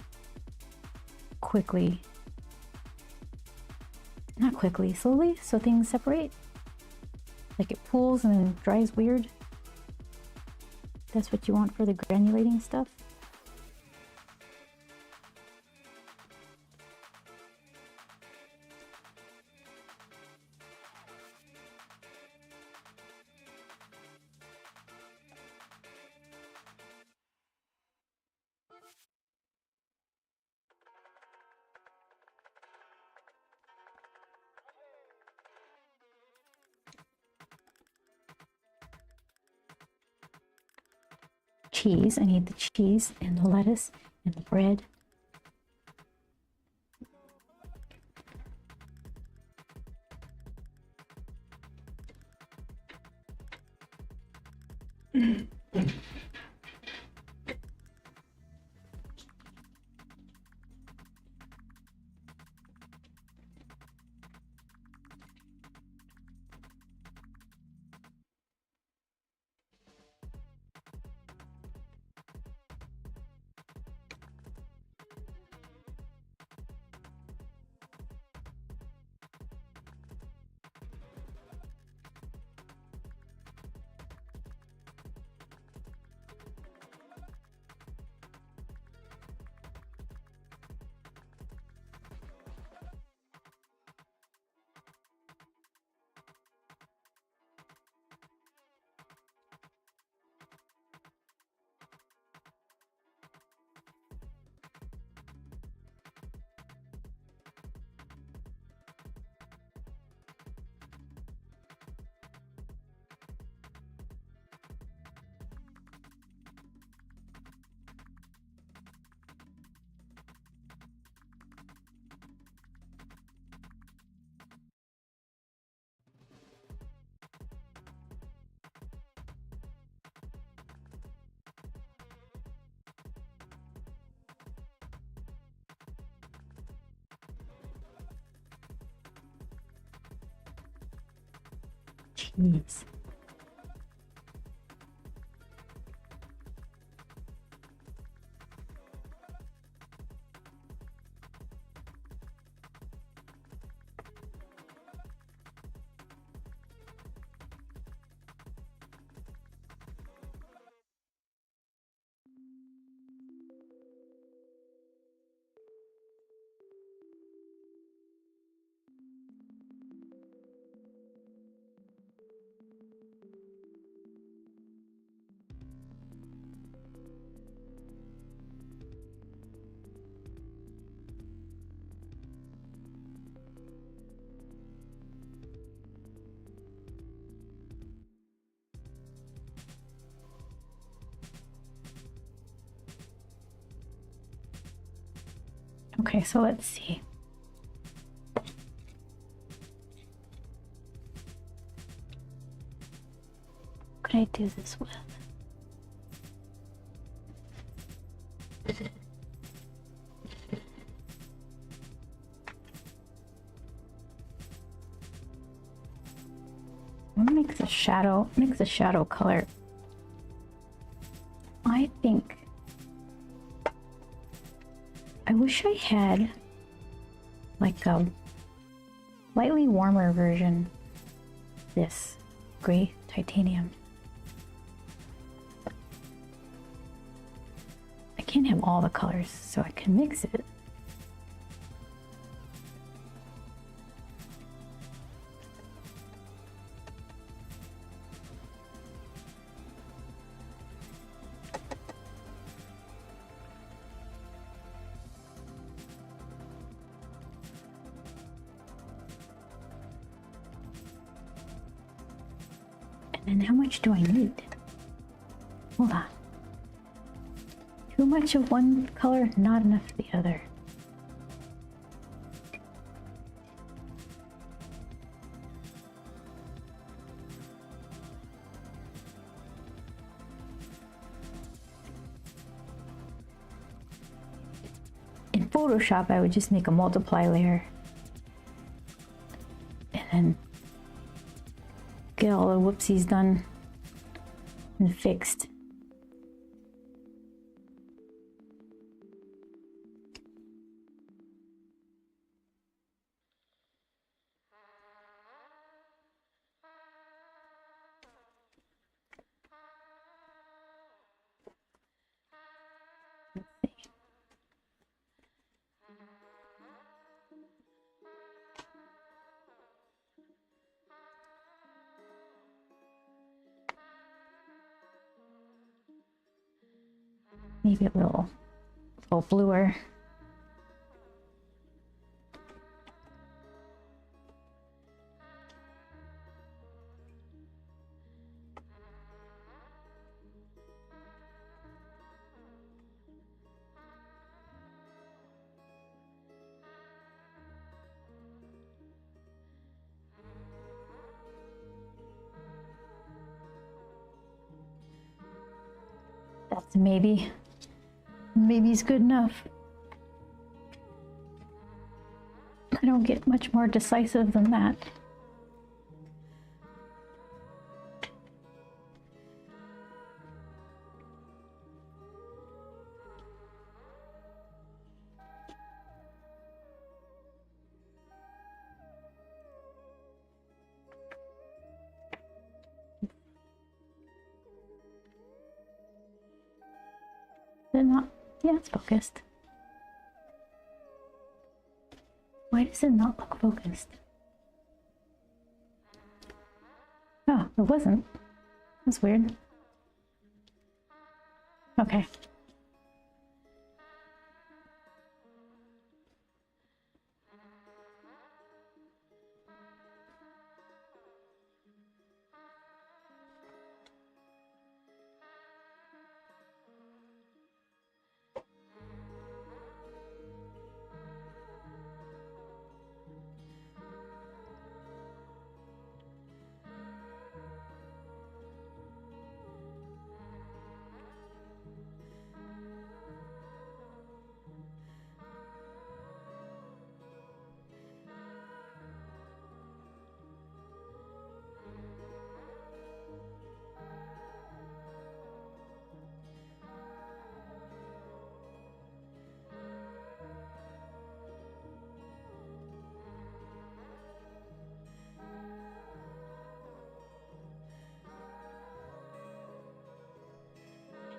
quickly. Not quickly, slowly, so things separate. Like it pools and then dries weird. That's what you want for the granulating stuff. Cheese, I need the cheese and the lettuce and the bread. Jeez. Okay, so let's see. What could I do this with? What makes the shadow color? I think I wish I had like a slightly warmer version. This gray titanium. I can't have all the colors, so I can mix it. And how much do I need? Hold on. Too much of one color, not enough of the other. In Photoshop, I would just make a multiply layer and then get all the whoopsies done and fixed. Let's see. Maybe a little bluer. That's maybe. Maybe's good enough. I don't get much more decisive than that. Is it not? Yeah, it's focused. Why does it not look focused? Oh, it wasn't. That's weird. Okay.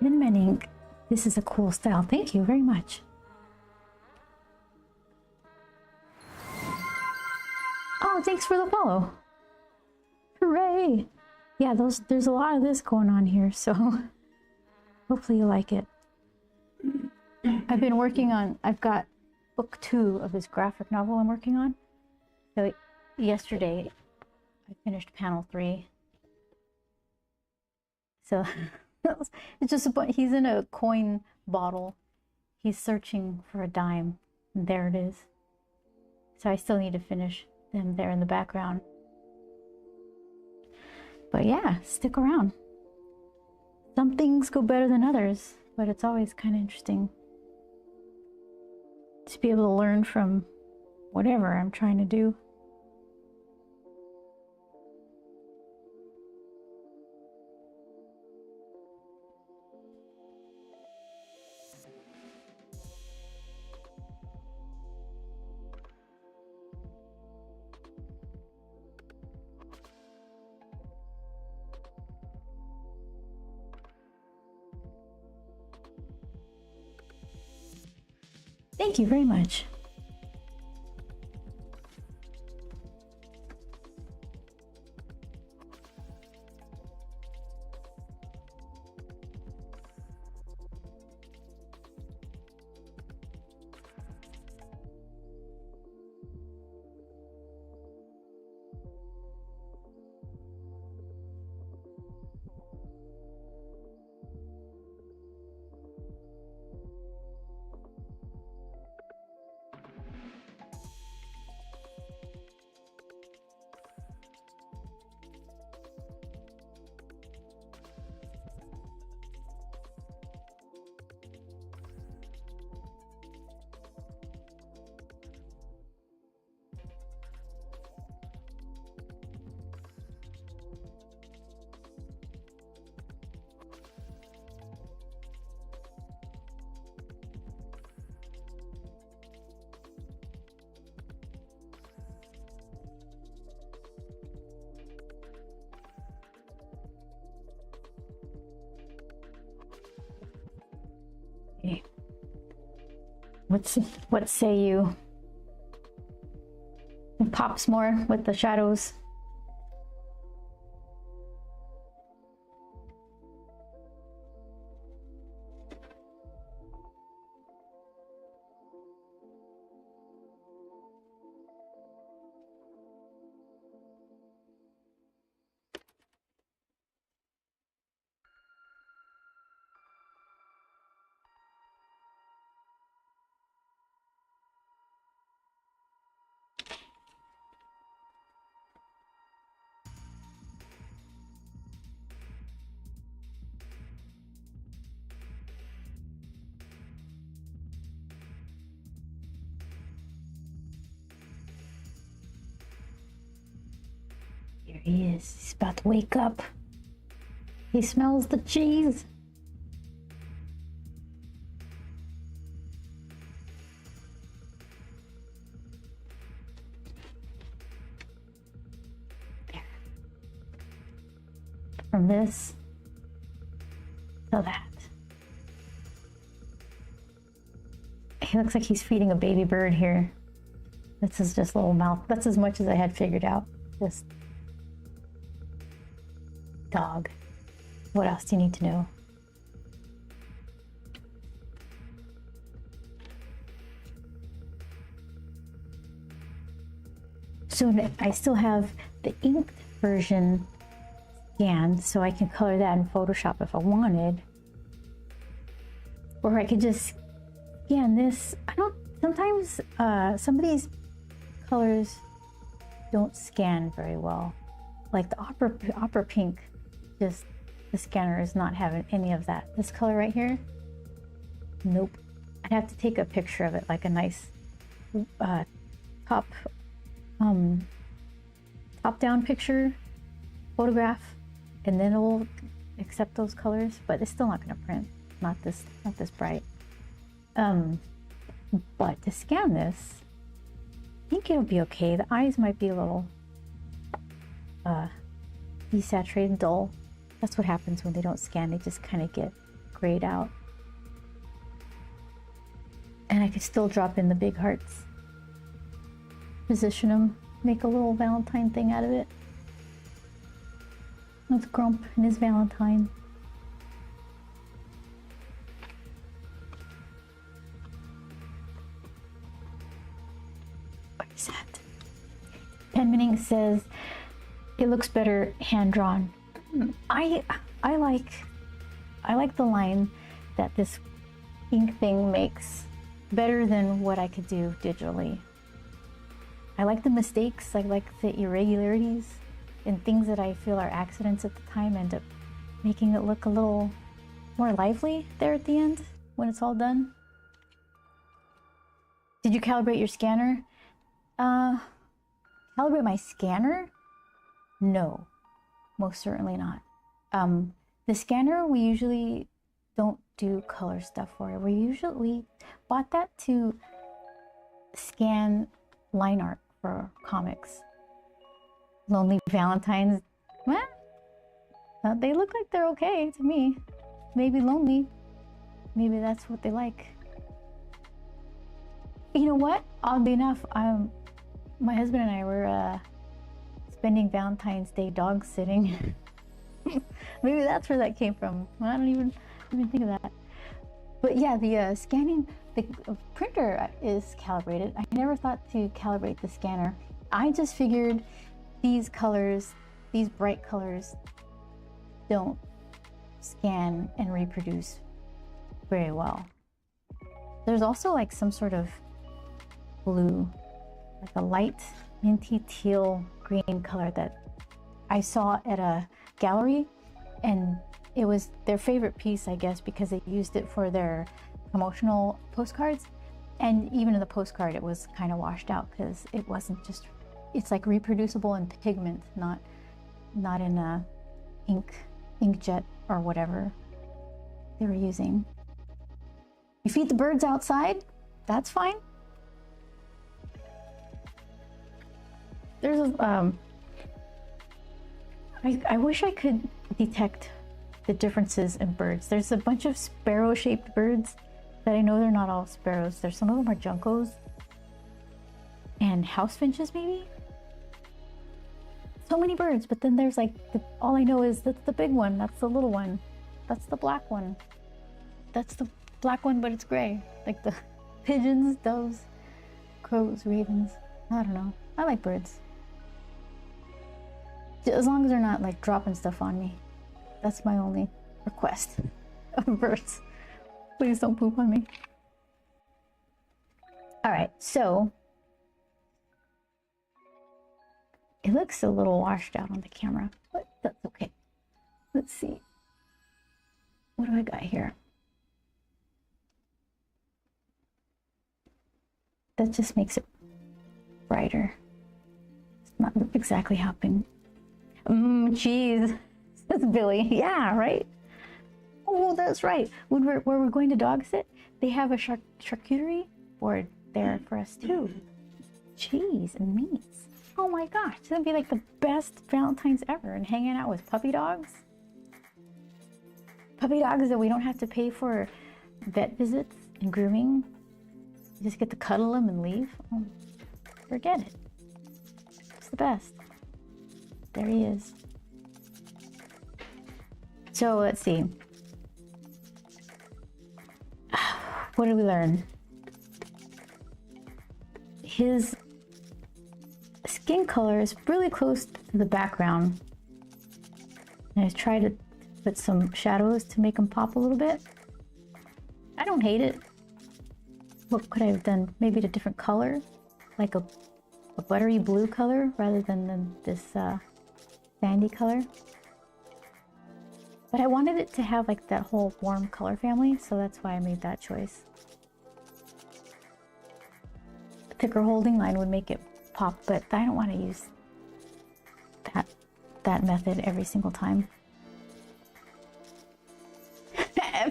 Inman ink. This is a cool style. Thank you very much. Oh, thanks for the follow. Hooray! Yeah, there's a lot of this going on here, so hopefully you like it. I've been working on, I've got book 2 of this graphic novel I'm working on. So yesterday I finished panel 3. So it's just he's in a coin bottle. He's searching for a dime. And there it is. So I still need to finish them there in the background. But yeah, stick around. Some things go better than others, but it's always kind of interesting to be able to learn from whatever I'm trying to do. Thank you very much. Okay. What say you? It pops more with the shadows. Here he is. He's about to wake up. He smells the cheese. There. From this to that. He looks like he's feeding a baby bird here. This is just little mouth. That's as much as I had figured out. Just dog. What else do you need to know? So I still have the inked version scanned, so I can color that in Photoshop if I wanted. Or I could just scan this. Sometimes some of these colors don't scan very well. Like the opera pink, just the scanner is not having any of that. This color right here, nope. I'd have to take a picture of it, like a nice top down picture, photograph, and then it will accept those colors, but it's still not gonna print. Not this bright. But to scan this, I think it'll be okay. The eyes might be a little desaturated, dull. That's what happens when they don't scan. They just kind of get grayed out. And I could still drop in the big hearts. Position them, make a little Valentine thing out of it. That's Grump and his Valentine. What is that? Penmaning says it looks better hand drawn. I like the line that this ink thing makes better than what I could do digitally. I like the mistakes, I like the irregularities and things that I feel are accidents at the time end up making it look a little more lively there at the end when it's all done. Did you calibrate your scanner? Calibrate my scanner? No, most certainly not. The scanner, we usually don't do color stuff for it. We bought that to scan line art for comics. Lonely Valentines, well, they look like they're okay to me. Maybe lonely, maybe that's what they like. You know what? Oddly enough, my husband and I were spending Valentine's Day dog sitting. Maybe that's where that came from. I don't even think of that. But yeah, the scanning, the printer is calibrated. I never thought to calibrate the scanner. I just figured these colors, these bright colors, don't scan and reproduce very well. There's also like some sort of blue, like a light minty teal green color that I saw at a gallery, and it was their favorite piece, I guess, because they used it for their promotional postcards. And even in the postcard, it was kind of washed out because it wasn't just, it's like reproducible in pigment, not in a inkjet or whatever they were using. You feed the birds outside, that's fine. There's a, I wish I could detect the differences in birds. There's a bunch of sparrow-shaped birds that I know they're not all sparrows. There's some of them are juncos and house finches maybe. So many birds, but then there's like, all I know is that's the big one, that's the little one, that's the black one. That's the black one, but it's gray. Like the pigeons, doves, crows, ravens. I don't know. I like birds. As long as they're not like dropping stuff on me. That's my only request of birds. Please don't poop on me. All right, so it looks a little washed out on the camera, but that's okay. Let's see. What do I got here? That just makes it brighter. It's not exactly happening. Cheese, says Billy. Yeah, right? Oh, that's right. When we're going to dog sit, they have a charcuterie board there for us too. Cheese and meats. Oh my gosh, it's gonna be like the best Valentine's ever, and hanging out with puppy dogs. Puppy dogs that we don't have to pay for vet visits and grooming. You just get to cuddle them and leave. Oh, forget it. It's the best. There he is. So let's see. What did we learn? His skin color is really close to the background. And I tried to put some shadows to make him pop a little bit. I don't hate it. What could I have done? Maybe a different color, like a buttery blue color rather than this sandy color. But I wanted it to have like that whole warm color family, so that's why I made that choice. A thicker holding line would make it pop, but I don't want to use that method every single time.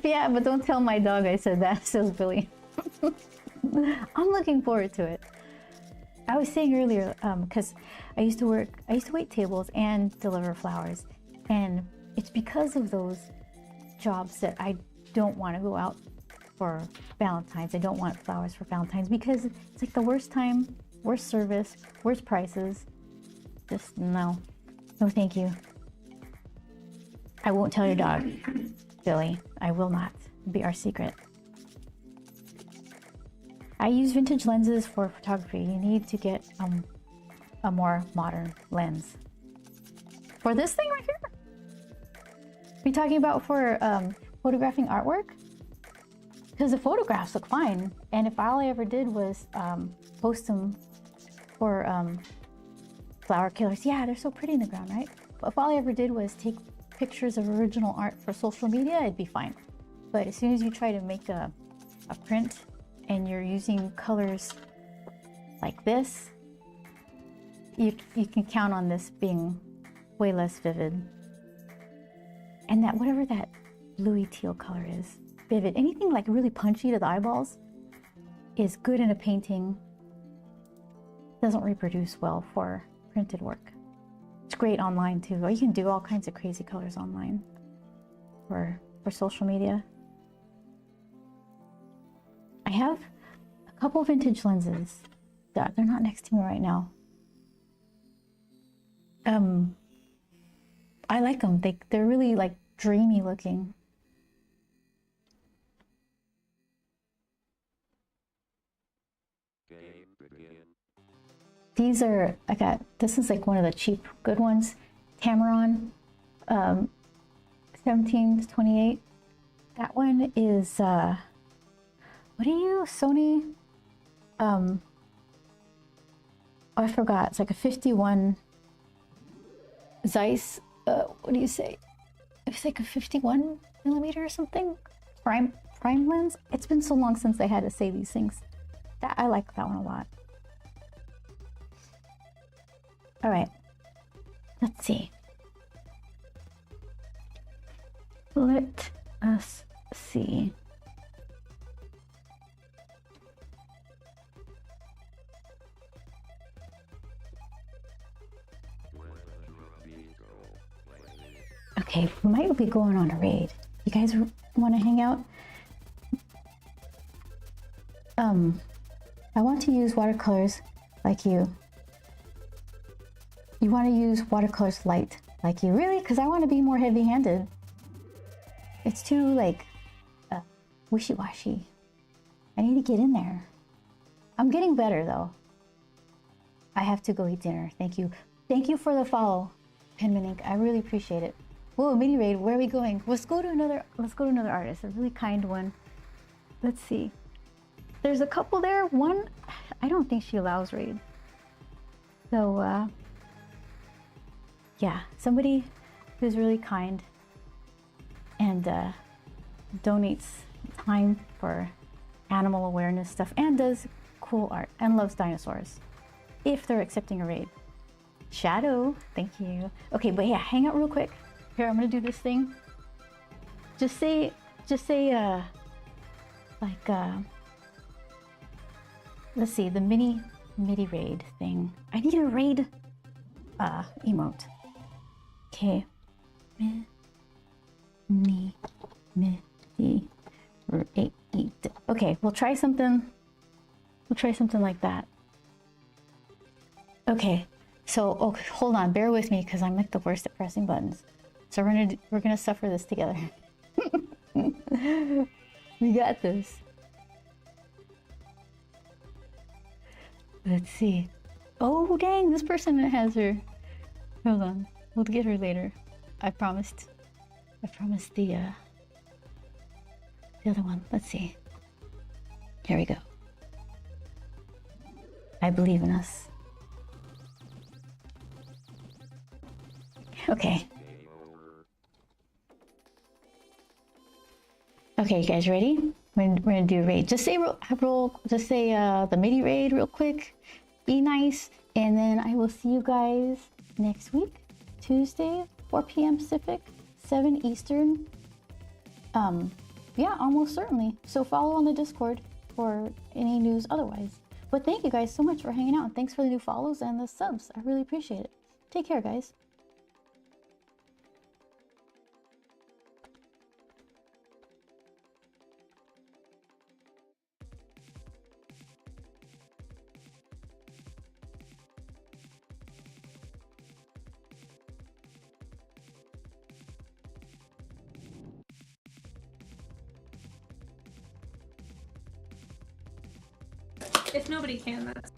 Yeah, but don't tell my dog I said that, says Billy. I'm looking forward to it. I was saying earlier, because I used to wait tables and deliver flowers, and it's because of those jobs that I don't want to go out for Valentine's. I don't want flowers for Valentine's because it's like the worst time, worst service, worst prices. Just no. No, thank you. I won't tell your dog, Billy. I will not. It'll be our secret. I use vintage lenses for photography. You need to get a more modern lens. For this thing right here? Are you talking about for photographing artwork? Because the photographs look fine. And if all I ever did was post them for flower killers, yeah, they're so pretty in the ground, right? But if all I ever did was take pictures of original art for social media, it'd be fine. But as soon as you try to make a print and you're using colors like this, you can count on this being way less vivid. And that whatever that bluey teal color is, vivid. Anything like really punchy to the eyeballs is good in a painting. Doesn't reproduce well for printed work. It's great online too. You can do all kinds of crazy colors online for social media. I have a couple vintage lenses. They're not next to me right now. I like them. They're really like dreamy looking. Game begin. These are, this is like one of the cheap good ones. Tamron 17 to 28. That one is, what are you, Sony? Oh, I forgot. It's like a 51 Zeiss, what do you say? It's like a 51 millimeter or something. Prime lens. It's been so long since I had to say these things. I like that one a lot. All right, let's see. Let us see. Okay, we might be going on a raid. You guys want to hang out? I want to use watercolors like you. You want to use watercolors light like you? Really? Because I want to be more heavy-handed. It's too, like, wishy-washy. I need to get in there. I'm getting better, though. I have to go eat dinner. Thank you. Thank you for the follow, Penman Ink. I really appreciate it. Whoa, mini raid. Where are we going? Let's go to another artist. A really kind one. Let's see. There's a couple there. One, I don't think she allows raid. So, yeah, somebody who's really kind and donates time for animal awareness stuff and does cool art and loves dinosaurs. If they're accepting a raid. Shadow, thank you. Okay, but yeah, hang out real quick. Here, I'm gonna do this thing. Just say, let's see, the mini raid thing. I need a raid emote. Okay. Mini raid. Okay, we'll try something. We'll try something like that. Okay. So, okay, hold on, bear with me because I'm like the worst at pressing buttons. So we're gonna suffer this together. We got this. Let's see. Oh dang, this person has her. Hold on, we'll get her later. I promised the other one. Let's see. Here we go. I believe in us. Okay. Okay, you guys ready? We're gonna do a raid. Just say the MIDI raid real quick. Be nice, and then I will see you guys next week, Tuesday, 4 p.m. Pacific, 7 Eastern. Yeah, almost certainly. So follow on the Discord for any news otherwise. But thank you guys so much for hanging out, and thanks for the new follows and the subs. I really appreciate it. Take care, guys. If nobody can, that's